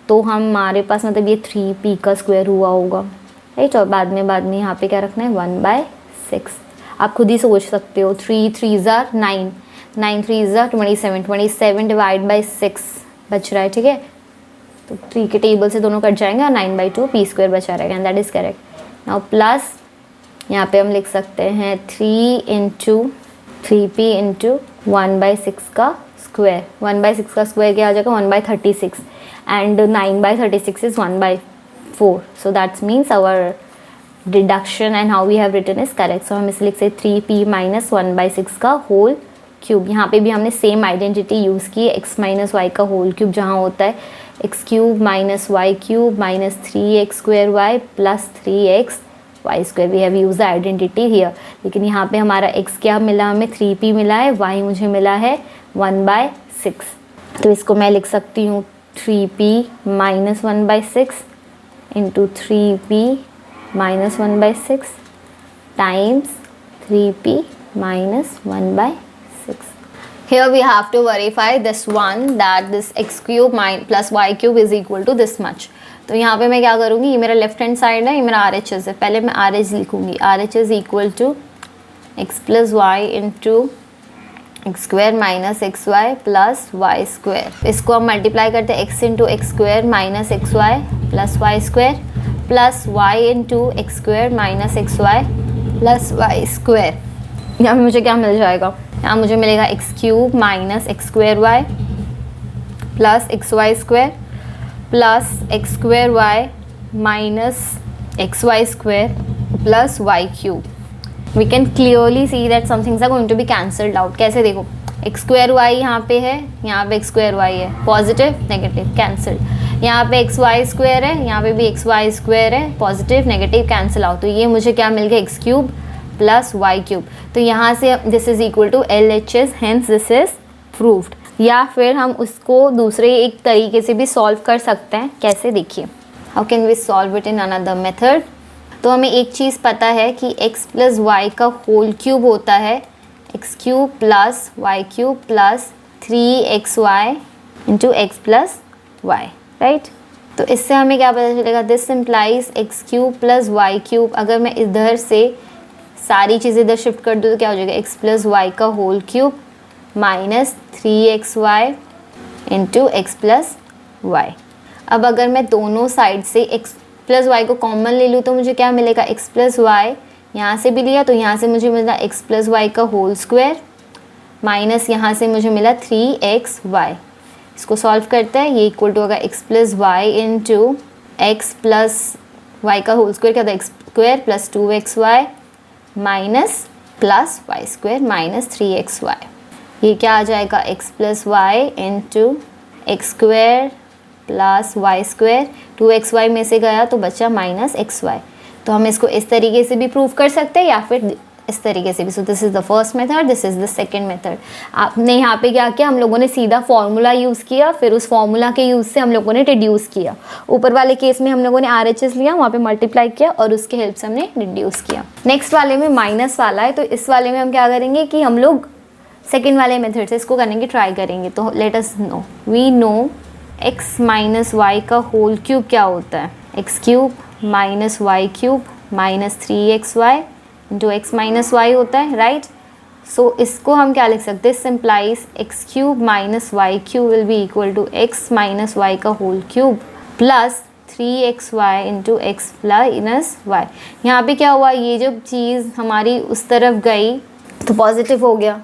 S1: तो हमारे पास मतलब ये 3p का स्क्वायर हुआ होगा राइट। और बाद में यहाँ पे क्या रखना है 1/6। आप खुद ही सोच सकते हो 3 3s are 9, 9 3s are 27, 27 divide by 6 बच रहा है, ठीक है। तो 3 के टेबल से दोनों कट जाएंगे और 9/2 p स्क्वायर बचा रहेगा and that is correct. Now plus यहाँ पे हम लिख सकते हैं 3 इंटू 3p इंटू 1/6 का स्क्वायर। 1/6 का स्क्वायर क्या आ जाएगा 1/36 and 9/36 is 1/4, so that's means our deduction and how we have written is correct. सो हम इसे लिख सकते 3p माइनस 1/6 का होल क्यूब। यहाँ पे भी हमने सेम आइडेंटिटी यूज़ की है x माइनस वाई का होल क्यूब, जहाँ होता है x cube minus y cube minus 3x square y plus 3x y square. We have use the identity here, लेकिन यहाँ पे हमारा x क्या मिला हमें 3p मिला है, y मुझे मिला है 1/6। तो इसको मैं लिख सकती हूँ 3p minus 1/6 into 3p minus 1/6 times 3p minus 1/6। Here we have to verify this one that this x cube plus y cube is equal to this much. तो यहाँ पे मैं क्या करूँगी, ये मेरा लेफ्ट हैंड साइड है, ये मेरा RHS है। पहले मैं RH लिखूँगी, RHS equal to x plus y into x square minus x y plus y square. इसको हम मल्टीप्लाई करते हैं x into x square minus x y plus y square plus y into x square minus x y plus y square. यहाँ पे मुझे क्या मिल जाएगा, यहाँ मुझे मिलेगा x cube minus x square y plus x y square plus x square y minus x y square plus y cube. We can clearly see that some things are going to be cancelled out. कैसे देखो, x square y यहाँ पे है, यहाँ पे x square y है, positive negative cancelled. यहाँ पे एक्स वाई स्क्वायर है, यहाँ पे भी एक्स वाई स्क्वायर है, पॉजिटिव नेगेटिव कैंसिल आउट। तो ये मुझे क्या मिल गया x cube plus y cube. तो यहाँ से this is equal to LHS, hence this is proved. या फिर हम उसको दूसरे एक तरीके से भी सॉल्व कर सकते हैं। कैसे देखिए, how can we solve it in another method. तो हमें एक चीज़ पता है कि x प्लस वाई का होल क्यूब होता है x cube plus y cube plus 3xy into x plus y, right. तो इससे हमें क्या पता चलेगा, this implies x cube plus y cube. अगर मैं इधर से सारी चीज़ें इधर शिफ्ट कर दूँ तो क्या हो जाएगा, एक्स प्लस वाई का whole cube minus 3xy into x plus y. अब अगर मैं दोनों साइड से x प्लस वाई को कॉमन ले लूँ तो मुझे क्या मिलेगा, x प्लस वाई, यहाँ से भी लिया तो यहाँ से मुझे मिला x प्लस वाई का होल स्क्वायर माइनस यहाँ से मुझे मिला 3xy। इसको सॉल्व करते हैं, ये इक्वल टू होगा x plus y into x plus y का होल स्क्वायर, क्या होता है x square plus 2xy minus plus y square minus 3xy। ये क्या आ जाएगा, x plus y into x square plus y square, 2xy में से गया तो बचा माइनस xy। तो हम इसको इस तरीके से भी प्रूव कर सकते हैं या फिर इस तरीके से भी। सो this is the first method, this is the second method. आपने यहाँ पे क्या किया, हम लोगों ने सीधा फॉर्मूला यूज़ किया, फिर उस फॉर्मूला के यूज़ से हम लोगों ने रिड्यूस किया। ऊपर वाले केस में हम लोगों ने RHS लिया, वहाँ पे मल्टीप्लाई किया और उसके हेल्प से हमने रिड्यूस किया। नेक्स्ट वाले में माइनस वाला है, तो इस वाले में हम क्या करेंगे कि हम लोग सेकेंड वाले मेथड से इसको करने की ट्राई करेंगे। तो let us know, we know x minus y का होल क्यूब क्या होता है, x cube minus y cube minus 3xy into x minus y होता है, राइट। सो इसको हम क्या लिख सकते हैं, simplifies x cube minus y cube will be equal to x minus y का whole cube plus 3xy into x minus y. यहाँ पे क्या हुआ, ये जब चीज़ हमारी उस तरफ गई तो पॉजिटिव हो गया।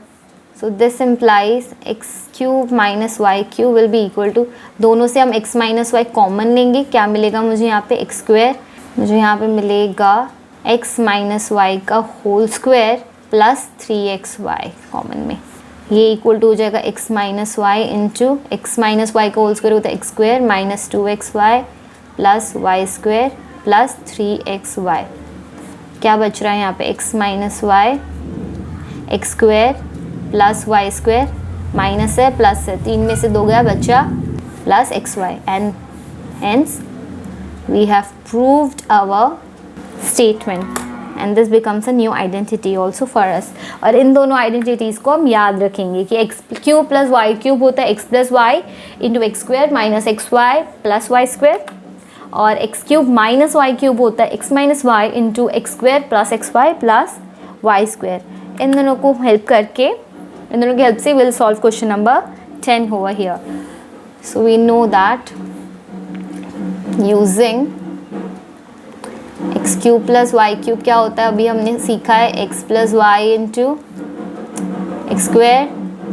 S1: So this implies x cube minus y cube will be equal to, दोनों से हम x माइनस वाई कॉमन लेंगे, क्या मिलेगा मुझे यहाँ पे एक्स स्क्वायर, मुझे यहाँ पे मिलेगा x माइनस वाई का whole square plus 3xy common में। ये इक्वल टू हो जाएगा x minus y into x minus y का होल स्क्वायर होता है x square minus 2xy plus y square plus 3xy। क्या बच रहा है यहाँ पे, x minus y x square plus y square minus है प्लस है, 3 में से 2 गया बचा plus xy and hence we have proved our statement and this becomes a new identity also for us. और इन दोनों आइडेंटिटीज़ को हम याद रखेंगे कि x cube plus y cube होता है x plus y into x square minus x y plus y square, और x cube minus y cube होता है x minus y into x square plus x y plus y square. इन दोनों को help करके, इन दोनों की हेल्प से will solve question number 10 over here. So we know that using x cube plus y cube क्या होता है, अभी हमने सीखा है x plus y into x square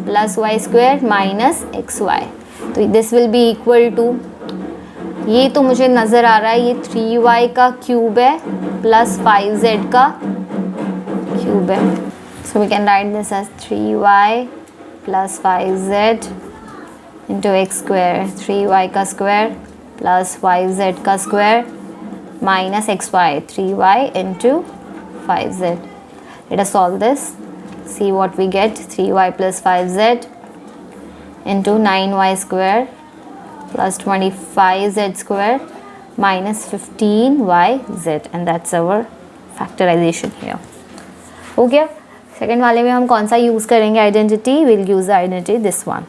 S1: plus y square minus x y. तो this will be equal to, ये तो मुझे नज़र आ रहा है ये 3y का क्यूब है प्लस 5z का क्यूब है। So we can write this as 3y plus 5z into x square, 3y का square plus 5z का square minus xy, 3y into 5z. Let us solve this. See what we get. 3y plus 5z into 9y square plus 25z square minus 15yz, and that's our factorization here. हो गया। Second वाले में हम कौन सा use करेंगे identity, will use identity this one.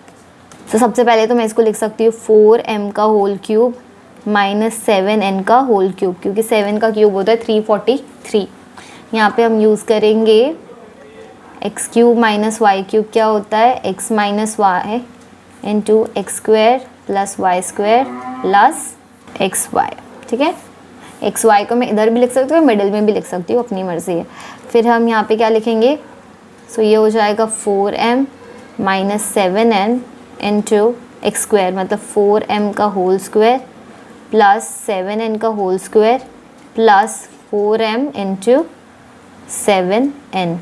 S1: तो सबसे पहले तो मैं इसको लिख सकती हूँ 4m का होल क्यूब माइनस 7n का होल क्यूब, क्योंकि 7 का क्यूब होता है 343। यहाँ पे हम यूज़ करेंगे x cube minus y cube, क्या होता है x minus y into x square plus y square plus x y, ठीक है। एक्स वाई को मैं इधर भी लिख सकती हूँ, मिडिल में भी लिख सकती हूँ, अपनी मर्ज़ी है। फिर हम यहाँ पे क्या लिखेंगे, सो ये हो जाएगा 4m minus 7n into x square, मतलब 4m का होल स्क्वायर प्लस 7n का whole square plus 4m into 7n।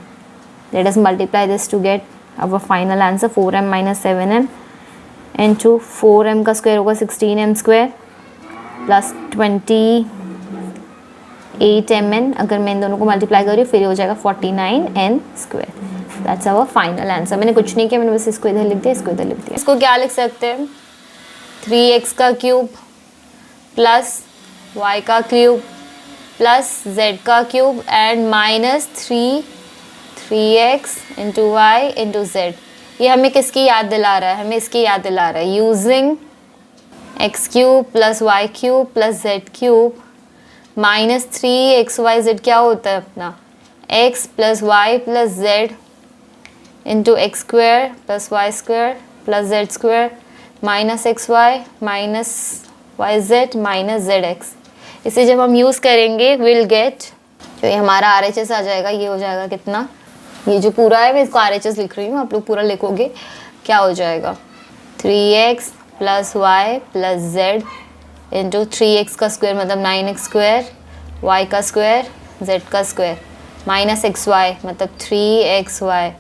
S1: Let us multiply this to get our final answer, 4m minus 7n into 4m का square होगा 16m square plus 28mn। अगर मैं इन दोनों को multiply करूँ फिर हो जाएगा 49n square. That's our final answer. मैंने कुछ नहीं किया, मैंने बस इसको इधर लिख दिया, इसको इधर लिख दिया। इसको क्या लिख सकते हैं, 3x का क्यूब प्लस y का क्यूब प्लस z का cube and minus 3x into y into z। ये हमें किसकी याद दिला रहा है, हमें इसकी याद दिला रहा है using x cube plus y cube plus z cube minus 3xyz क्या होता है अपना x plus y plus z into x square plus y square plus z square minus x y minus y z minus z x. इसे जब हम use करेंगे will gate, जो ये हमारा आर एच एस आ जाएगा, ये हो जाएगा कितना, ये जो पूरा है मैं इसको आर एच एस लिख रही हूँ, आप लोग पूरा लिखोगे, क्या हो जाएगा 3x plus y plus z into 3x का स्क्वायर मतलब 9x स्क्वायर, y का स्क्वायर z का स्क्वायर माइनस एक्स वाई मतलब 3xy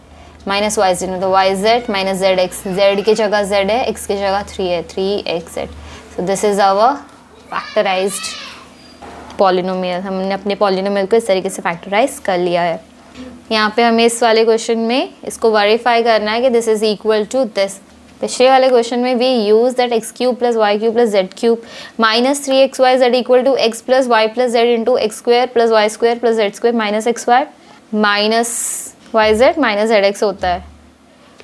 S1: माइनस वाई जेड मतलब y z minus z x, z की जगह z है, x की जगह 3 है, 3xz। So this is our factorised polynomial. हमने अपने पॉलिनोमियल को इस तरीके से फैक्टराइज कर लिया है। यहाँ पे हमें इस वाले क्वेश्चन में इसको वेरीफाई करना है कि this is equal to this. पिछले वाले क्वेश्चन में we use that x cube plus y cube plus z cube minus 3xyz equal to x plus y plus z into x square plus y square plus z square minus x y minus y z minus z x होता है।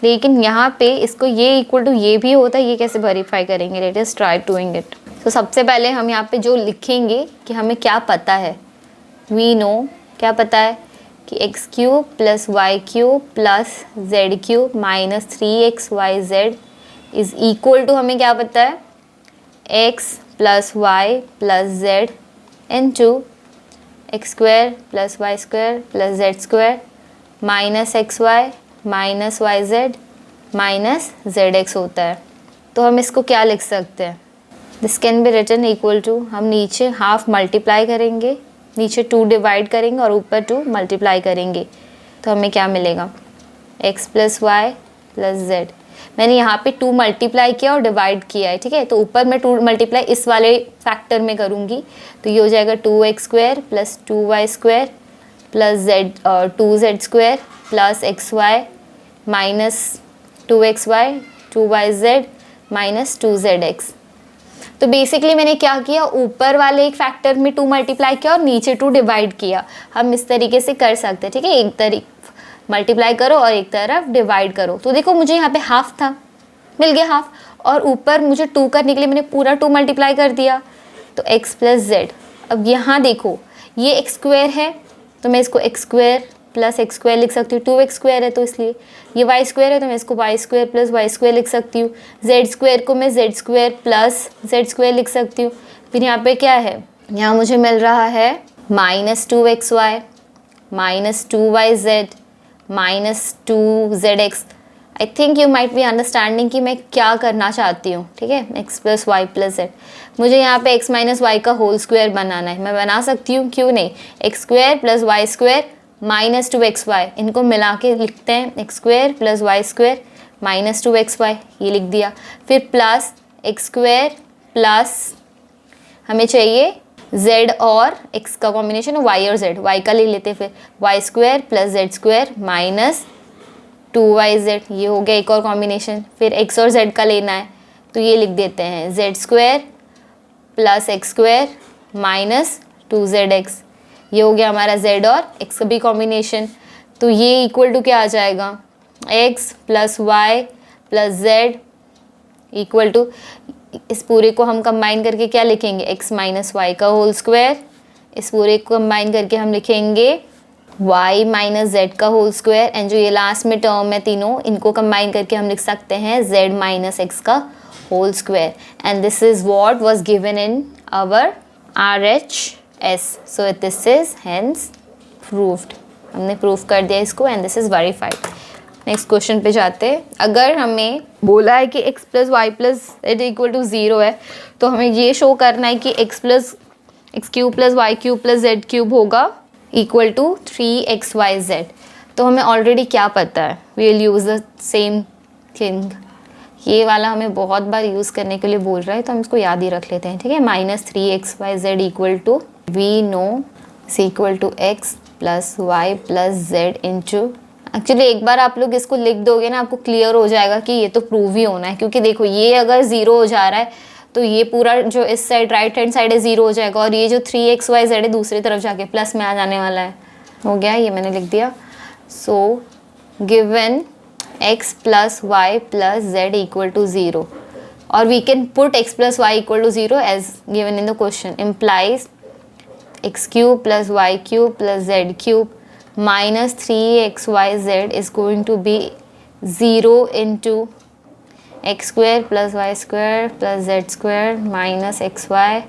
S1: लेकिन यहाँ पे इसको ये equal to ये भी होता है, ये कैसे वेरीफाई करेंगे? Let us try doing it. तो सबसे पहले हम यहाँ पे जो लिखेंगे कि हमें क्या पता है, वी नो क्या पता है कि x cube plus y cube plus z cube minus 3xyz is equal to, हमें क्या पता है, x plus y plus z into x square plus y square plus z square minus x y minus y z minus z x होता है। तो हम इसको क्या लिख सकते हैं? This can be written equal to, हम नीचे हाफ मल्टीप्लाई करेंगे, नीचे 2 डिवाइड करेंगे और ऊपर 2 मल्टीप्लाई करेंगे, तो हमें क्या मिलेगा, x plus y plus z. मैंने यहाँ पे 2 मल्टीप्लाई किया और डिवाइड किया है, ठीक है, तो ऊपर मैं 2 मल्टीप्लाई इस वाले फैक्टर में करूँगी, तो ये हो जाएगा 2x square plus 2y square plus z 2z square plus x y minus 2xy 2yz minus 2zx। तो बेसिकली मैंने क्या किया, ऊपर वाले एक फैक्टर में 2 मल्टीप्लाई किया और नीचे 2 डिवाइड किया। हम इस तरीके से कर सकते हैं, ठीक है, एक तरफ मल्टीप्लाई करो और एक तरफ डिवाइड करो। तो देखो मुझे यहाँ पे हाफ था, मिल गया हाफ, और ऊपर मुझे 2 करने के लिए मैंने पूरा 2 मल्टीप्लाई कर दिया, तो x प्लस जेड। अब यहाँ देखो ये एक्स स्क्वायर है तो मैं इसको x square plus x square लिख सकती हूँ, 2x स्क्वायर है तो इसलिए, ये वाई स्क्वायर है तो मैं इसको y square plus y square लिख सकती हूँ, जेड स्क्वायर को मैं z square plus z square लिख सकती हूँ। फिर यहाँ पे क्या है, यहाँ मुझे मिल रहा है minus 2xy minus 2yz minus 2zx। I think you might be understanding कि मैं क्या करना चाहती हूँ, ठीक है, x plus y plus z. मुझे यहाँ पे x माइनस वाई का होल स्क्वायर बनाना है, मैं बना सकती हूँ, क्यों नहीं, x square plus y square minus 2xy, इनको मिला के लिखते हैं x square plus y square minus 2xy, ये लिख दिया। फिर प्लस एक्स स्क्वायर प्लस हमें चाहिए z और x का कॉम्बिनेशन, y और z, y का ले लेते हैं, फिर y square plus z square minus 2yz, ये हो गया एक और कॉम्बिनेशन। फिर x और z का लेना है तो ये लिख देते हैं z square plus x square minus 2zx, ये हो गया हमारा z और x का भी कॉम्बिनेशन। तो ये इक्वल टू क्या आ जाएगा, x plus y plus z equal to, इस पूरे को हम कंबाइन करके क्या लिखेंगे, x माइनस वाई का होल स्क्वायर, इस पूरे को कंबाइन करके हम लिखेंगे y माइनस जेड का होल स्क्वायर, एंड जो ये लास्ट में टर्म है तीनों, इनको कंबाइन करके हम लिख सकते हैं z माइनस एक्स का whole square. And this is what was given in our RHS, so this is hence proved, हमने प्रूव कर दिया इसको, and this is verified. Next question पे जाते हैं। अगर हमें बोला है कि x plus y plus z equal to 0 है, तो हमें ये शो करना है कि x cube plus y cube plus z cube होगा इक्वल टू 3xyz। तो हमें ऑलरेडी क्या पता है, we will use the same thing, ये वाला हमें बहुत बार यूज़ करने के लिए बोल रहा है तो हम इसको याद ही रख लेते हैं, ठीक है, minus 3xyz equal to we know is equal to x plus y plus z into, actually एक बार आप लोग इसको लिख दोगे ना, आपको क्लियर हो जाएगा कि ये तो प्रूव ही होना है, क्योंकि देखो ये अगर 0 हो जा रहा है तो ये पूरा जो इस साइड राइट हैंड साइड है 0 हो जाएगा, और ये जो 3xyz है दूसरी तरफ जाके प्लस में आ जाने वाला है। हो गया, ये मैंने लिख दिया। सो given x plus y plus z equal to 0, or we can put x plus y equal to 0 as given in the question. Implies x cube plus y cube plus z cube minus 3xyz is going to be 0 into x square plus y square plus z square minus xy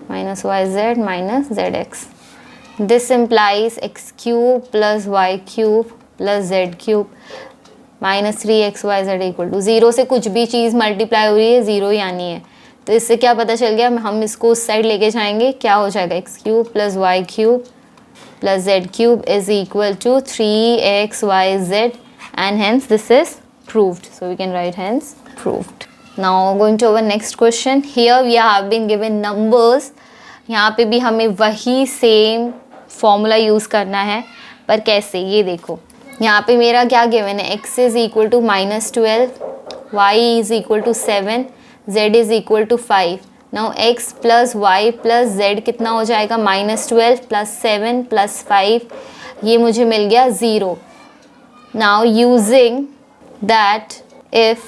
S1: minus yz minus zx. This implies x cube plus y cube plus z cube minus 3xyz equal to 0 से कुछ भी चीज़ multiply हो रही है 0 ही आनी है. तो इससे क्या पता चल गया, हम इसको उस साइड लेके जाएंगे, क्या हो जाएगा x cube plus y cube plus z cube is equal to 3xyz and hence this is proved. So we can write hence proved. Now going to our next question. Here we have been given numbers. यहाँ पे भी हमें वही same formula use करना है, पर कैसे ये देखो. यहाँ पे मेरा क्या गिवन है, x is equal to -12, y is equal to 7, z is equal to 5. Now x plus y plus z कितना हो जाएगा, -12 प्लस 7 प्लस 5, ये मुझे मिल गया 0. नाउ यूजिंग दैट, इफ़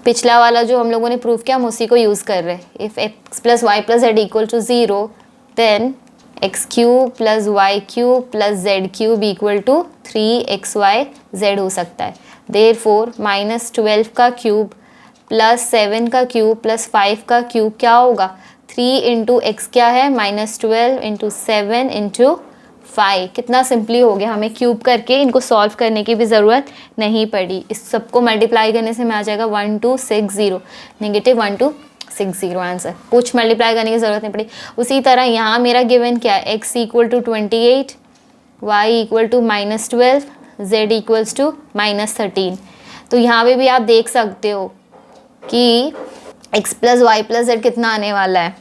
S1: पिछला वाला जो हम लोगों ने प्रूव किया हम उसी को यूज़ कर रहे हैं. If x plus y plus z equal to 0 then x cube plus y cube plus z cube equal to 3xyz हो सकता है. देयरफॉर -12 का क्यूब प्लस 7 का क्यूब प्लस 5 का क्यूब क्या होगा, 3 इंटू एक्स क्या है, -12 इंटू 7 इंटू 5. कितना सिंपली हो गया, हमें क्यूब करके इनको सॉल्व करने की भी ज़रूरत नहीं पड़ी. इस सबको मल्टीप्लाई करने से हमें आ जाएगा 1260, -1260 आंसर. कुछ मल्टीप्लाई करने की ज़रूरत नहीं पड़ी. उसी तरह यहाँ मेरा गिवन क्या है, x equal to 28, y equal to -12, z equals to -13. तो यहाँ पे भी आप देख सकते हो कि x plus y plus z कितना आने वाला है,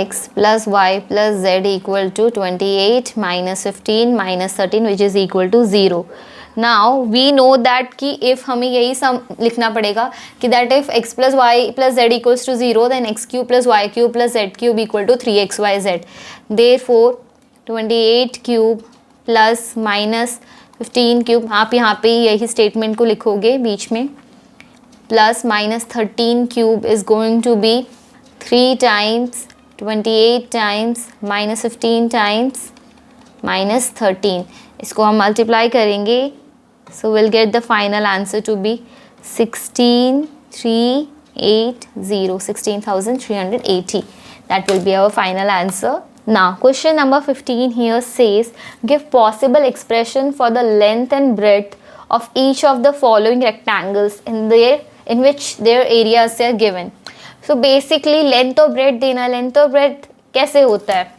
S1: x plus y plus z equal to 28 -15 -13 which is equal to 0. Now we know that कि इफ़ हमें यही सम लिखना पड़ेगा कि that if x plus y plus z equals to 0 then x cube plus y cube plus z cube equal to 3xyz. Therefore 28 cube plus -15 cube, आप यहाँ पे यही स्टेटमेंट को लिखोगे बीच में, plus -13 cube is going to be 3 times 28 times -15 times -13. इसको हम मल्टीप्लाई करेंगे, so we'll get the final answer to be 16,380. That will be our final answer. Now question number 15 here says give possible expression for the length and breadth of each of the following rectangles in which their areas are given. So basically length और breadth देना. length और breadth कैसे होता है,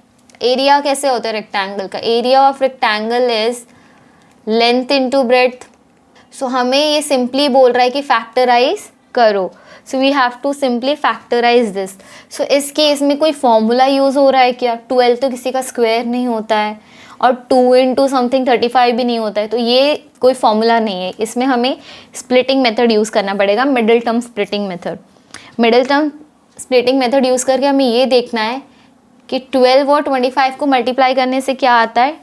S1: area कैसे होता है rectangle का, area of rectangle is length into breadth. So हमें ये सिंपली बोल रहा है कि फैक्टराइज करो. So we have to simply factorise this. So इस केस में कोई फॉर्मूला यूज़ हो रहा है क्या, 12 तो किसी का स्क्वायर नहीं होता है और 2 इंटू समथिंग 35 भी नहीं होता है, तो ये कोई फॉर्मूला नहीं है. इसमें हमें स्प्लिटिंग मेथड यूज़ करना पड़ेगा, middle term splitting method. Middle term splitting method use करके हमें ये देखना है कि 12 और 25 को मल्टीप्लाई करने से क्या आता है,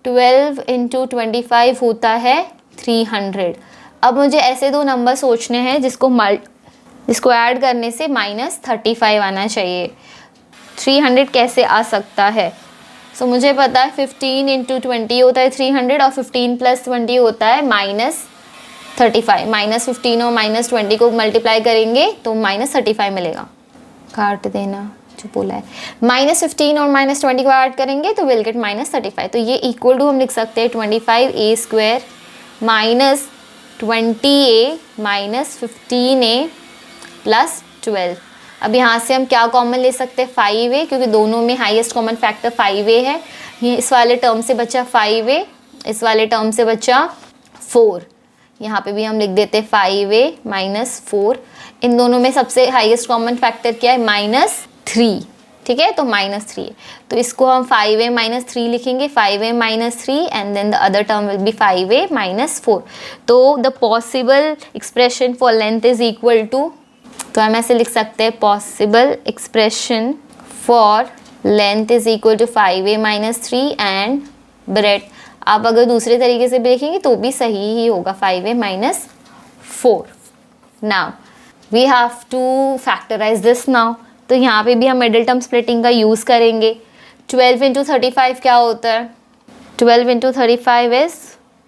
S1: 12 इंटू 25 होता है 300. अब मुझे ऐसे दो नंबर सोचने हैं जिसको ऐड करने से -35 आना चाहिए. 300 कैसे आ सकता है, सो मुझे पता है 15 इंटू 20 होता है 300 और 15 प्लस 20 होता है -35. -15 और -20 को मल्टीप्लाई करेंगे तो -35 मिलेगा. काट देना जो बोला है, -15 और -20 को ऐड करेंगे तो विल गेट -35. तो ये इक्वल टू हम लिख सकते हैं 25a square -20a -15a plus 12. अब यहाँ से हम क्या कॉमन ले सकते हैं, 5a, क्योंकि दोनों में हाईएस्ट कॉमन फैक्टर 5a है. ये इस वाले टर्म से बचा 5a, इस वाले टर्म से बचा 4. यहाँ पे भी हम लिख देते हैं 5a -4. इन दोनों में सबसे हाईएस्ट कॉमन फैक्टर क्या है, -3. ठीक है, तो -3. तो इसको हम 5a -3 लिखेंगे, 5a -3 and then the other term will be 5a -4. तो the possible expression for length is equal to, तो हम ऐसे लिख सकते हैं possible expression for length is equal to 5a -3 and breadth. आप अगर दूसरे तरीके से भी लिखेंगे तो भी सही ही होगा, 5a -4. Now we have to factorise this now. तो यहाँ पे भी हम मिडिल टर्म स्प्लिटिंग का यूज़ करेंगे। 12 इंटू 35 क्या होता है? 12 इंटू 35 इज़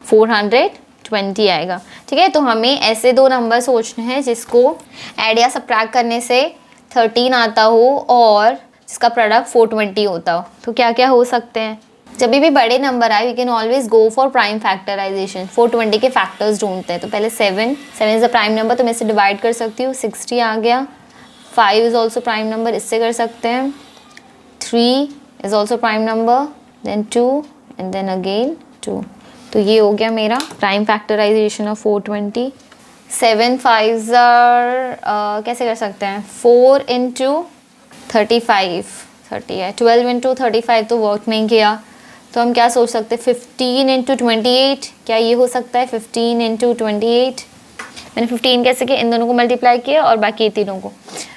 S1: 420 आएगा। ठीक है, तो हमें ऐसे दो नंबर सोचने हैं जिसको ऐड या सब्ट्रैक्ट करने से 13 आता हो और जिसका प्रोडक्ट 420 होता हो। तो क्या क्या हो सकते हैं? जब भी बड़े नंबर आए we can always go for prime factorisation. 420 के फैक्टर्स ढूंढते हैं। तो पहले 7 इज़ अ प्राइम नंबर, तो मैं इसे डिवाइड कर सकती हूँ। 60 आ गया। 5 इज़ ऑल्सो प्राइम नंबर, इससे कर सकते हैं। 3 is also prime number, then 2 and then again 2। तो ये हो गया मेरा प्राइम फैक्टराइजेशन ऑफ 420। 7 5 कैसे कर सकते हैं? 4 इंटू 35 30 है। 12 इंटू 35 तो वर्क नहीं किया, तो हम क्या सोच सकते हैं? 15 इंटू 28, क्या ये हो सकता है? 15 इंटू 28, मैंने 15 कैसे किया? इन दोनों को मल्टीप्लाई किया और बाकी तीनों को।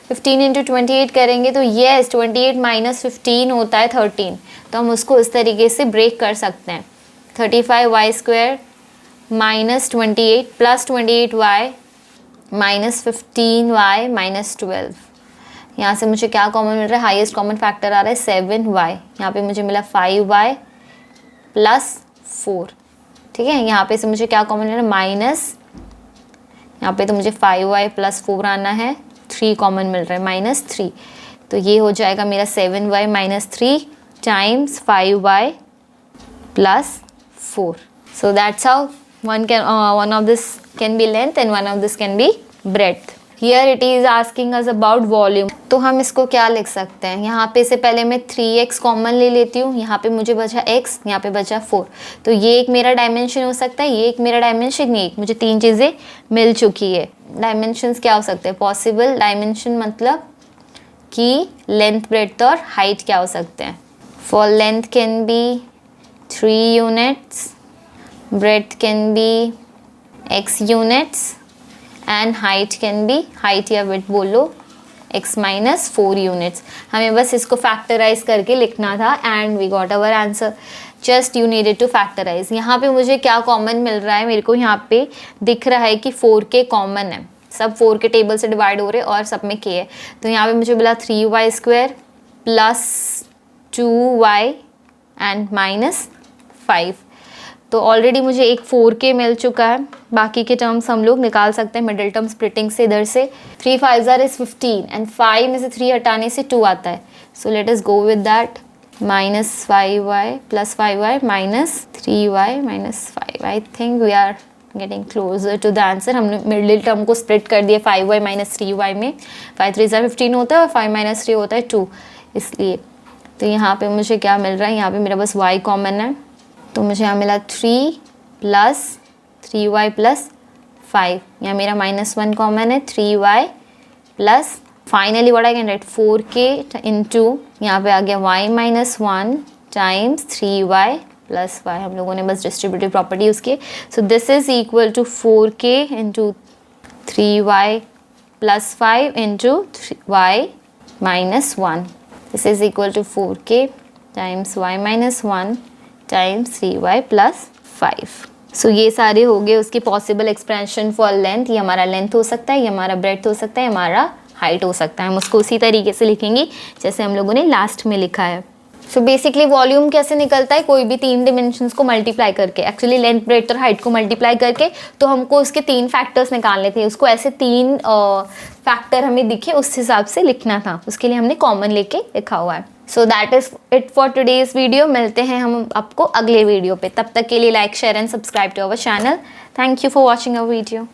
S1: 15 इंटू 28 करेंगे तो येस 28 माइनस 15 होता है 13। तो हम उसको इस तरीके से ब्रेक कर सकते हैं। 35y² minus 28 plus 28y minus 15y minus 12। यहाँ से मुझे क्या कॉमन मिल रहा है? हाईएस्ट कॉमन फैक्टर आ रहा है 7y। यहाँ पे मुझे मिला 5y प्लस 4। ठीक है, यहाँ पे से मुझे क्या कॉमन मिल रहा है? माइनस, यहाँ पे तो मुझे 5y प्लस 4 आना है, 3 कॉमन मिल रहा है, माइनस 3। तो ये हो जाएगा मेरा 7y minus 3 times 5y plus 4. So that's how one of this can be length and one of this can be breadth. Here it is asking us about volume. तो हम इसको क्या लिख सकते हैं? यहाँ पे से पहले मैं 3x कॉमन ले लेती हूँ। यहाँ पे मुझे बचा x, यहाँ पे बचा 4। तो ये एक मेरा डायमेंशन हो सकता है, ये एक मेरा डायमेंशन, ये एक। मुझे 3 चीज़ें मिल चुकी है। डायमेंशंस क्या हो सकते हैं? पॉसिबल डायमेंशन मतलब कि लेंथ, ब्रेड्थ और हाइट क्या हो सकते हैं? For length can be 3 units, breadth can be x units and height can be, height या width बोलो, x minus 4 units। हमें बस इसको फैक्टराइज करके लिखना था and we got our answer. Just you needed to factorize। यहाँ पे मुझे क्या कॉमन मिल रहा है? मेरे को यहाँ पे दिख रहा है कि 4k कॉमन है। सब 4 के टेबल से डिवाइड हो रहे हैं और सब में k है। तो यहाँ पे मुझे मिला 3y² plus 2y and minus 5। तो ऑलरेडी मुझे एक 4k मिल चुका है। बाकी के टर्म्स हम लोग निकाल सकते हैं मिडिल टर्म स्प्लिटिंग से। इधर से 3 5 इज 15 एंड 5 में से 3 हटाने से 2 आता है। So let us go with that. Minus 5y plus 5y minus 3y minus 5। I think we are getting closer to the answer. हमने मिडिल टर्म को स्प्लिट कर दिया 5y माइनस 3y में। 5 3 15 होता है और 5 माइनस 3 होता है 2, इसलिए। तो यहाँ पे मुझे क्या मिल रहा है? यहाँ पे मेरा बस y कॉमन है, तो मुझे यहाँ मिला 3 प्लस 3y प्लस 5। यहाँ मेरा -1 कॉमन है, 3y plus finally what I can right 4k into यहाँ पे आ गया y minus 1 times 3y plus 5। हम लोगों ने बस डिस्ट्रीब्यूटिव प्रॉपर्टी यूज़ की। सो this is equal to 4k into 3y plus 5 into y minus 1। This is equal to 4k times y minus 1 times 3y plus 5। सो ये सारे हो गए उसकी पॉसिबल एक्सप्रेशन फॉर लेंथ। ये हमारा लेंथ हो सकता है, ये हमारा ब्रेड्थ हो सकता है, हमारा हाइट हो सकता है। हम उसको उसी तरीके से लिखेंगे जैसे हम लोगों ने लास्ट में लिखा है। सो बेसिकली वॉल्यूम कैसे निकलता है? कोई भी 3 डिमेंशंस को मल्टीप्लाई करके, एक्चुअली लेंथ, ब्रेड्थ और हाइट को मल्टीप्लाई करके। तो हमको उसके 3 फैक्टर्स निकालने थे। उसको ऐसे 3 फैक्टर हमें दिखे उस हिसाब से लिखना था। उसके लिए हमने कॉमन लेके लिखा हुआ है। So that is it for today's video. मिलते हैं हम आपको अगले वीडियो पे। तब तक के लिए like, share and subscribe to our channel. Thank you for watching our video.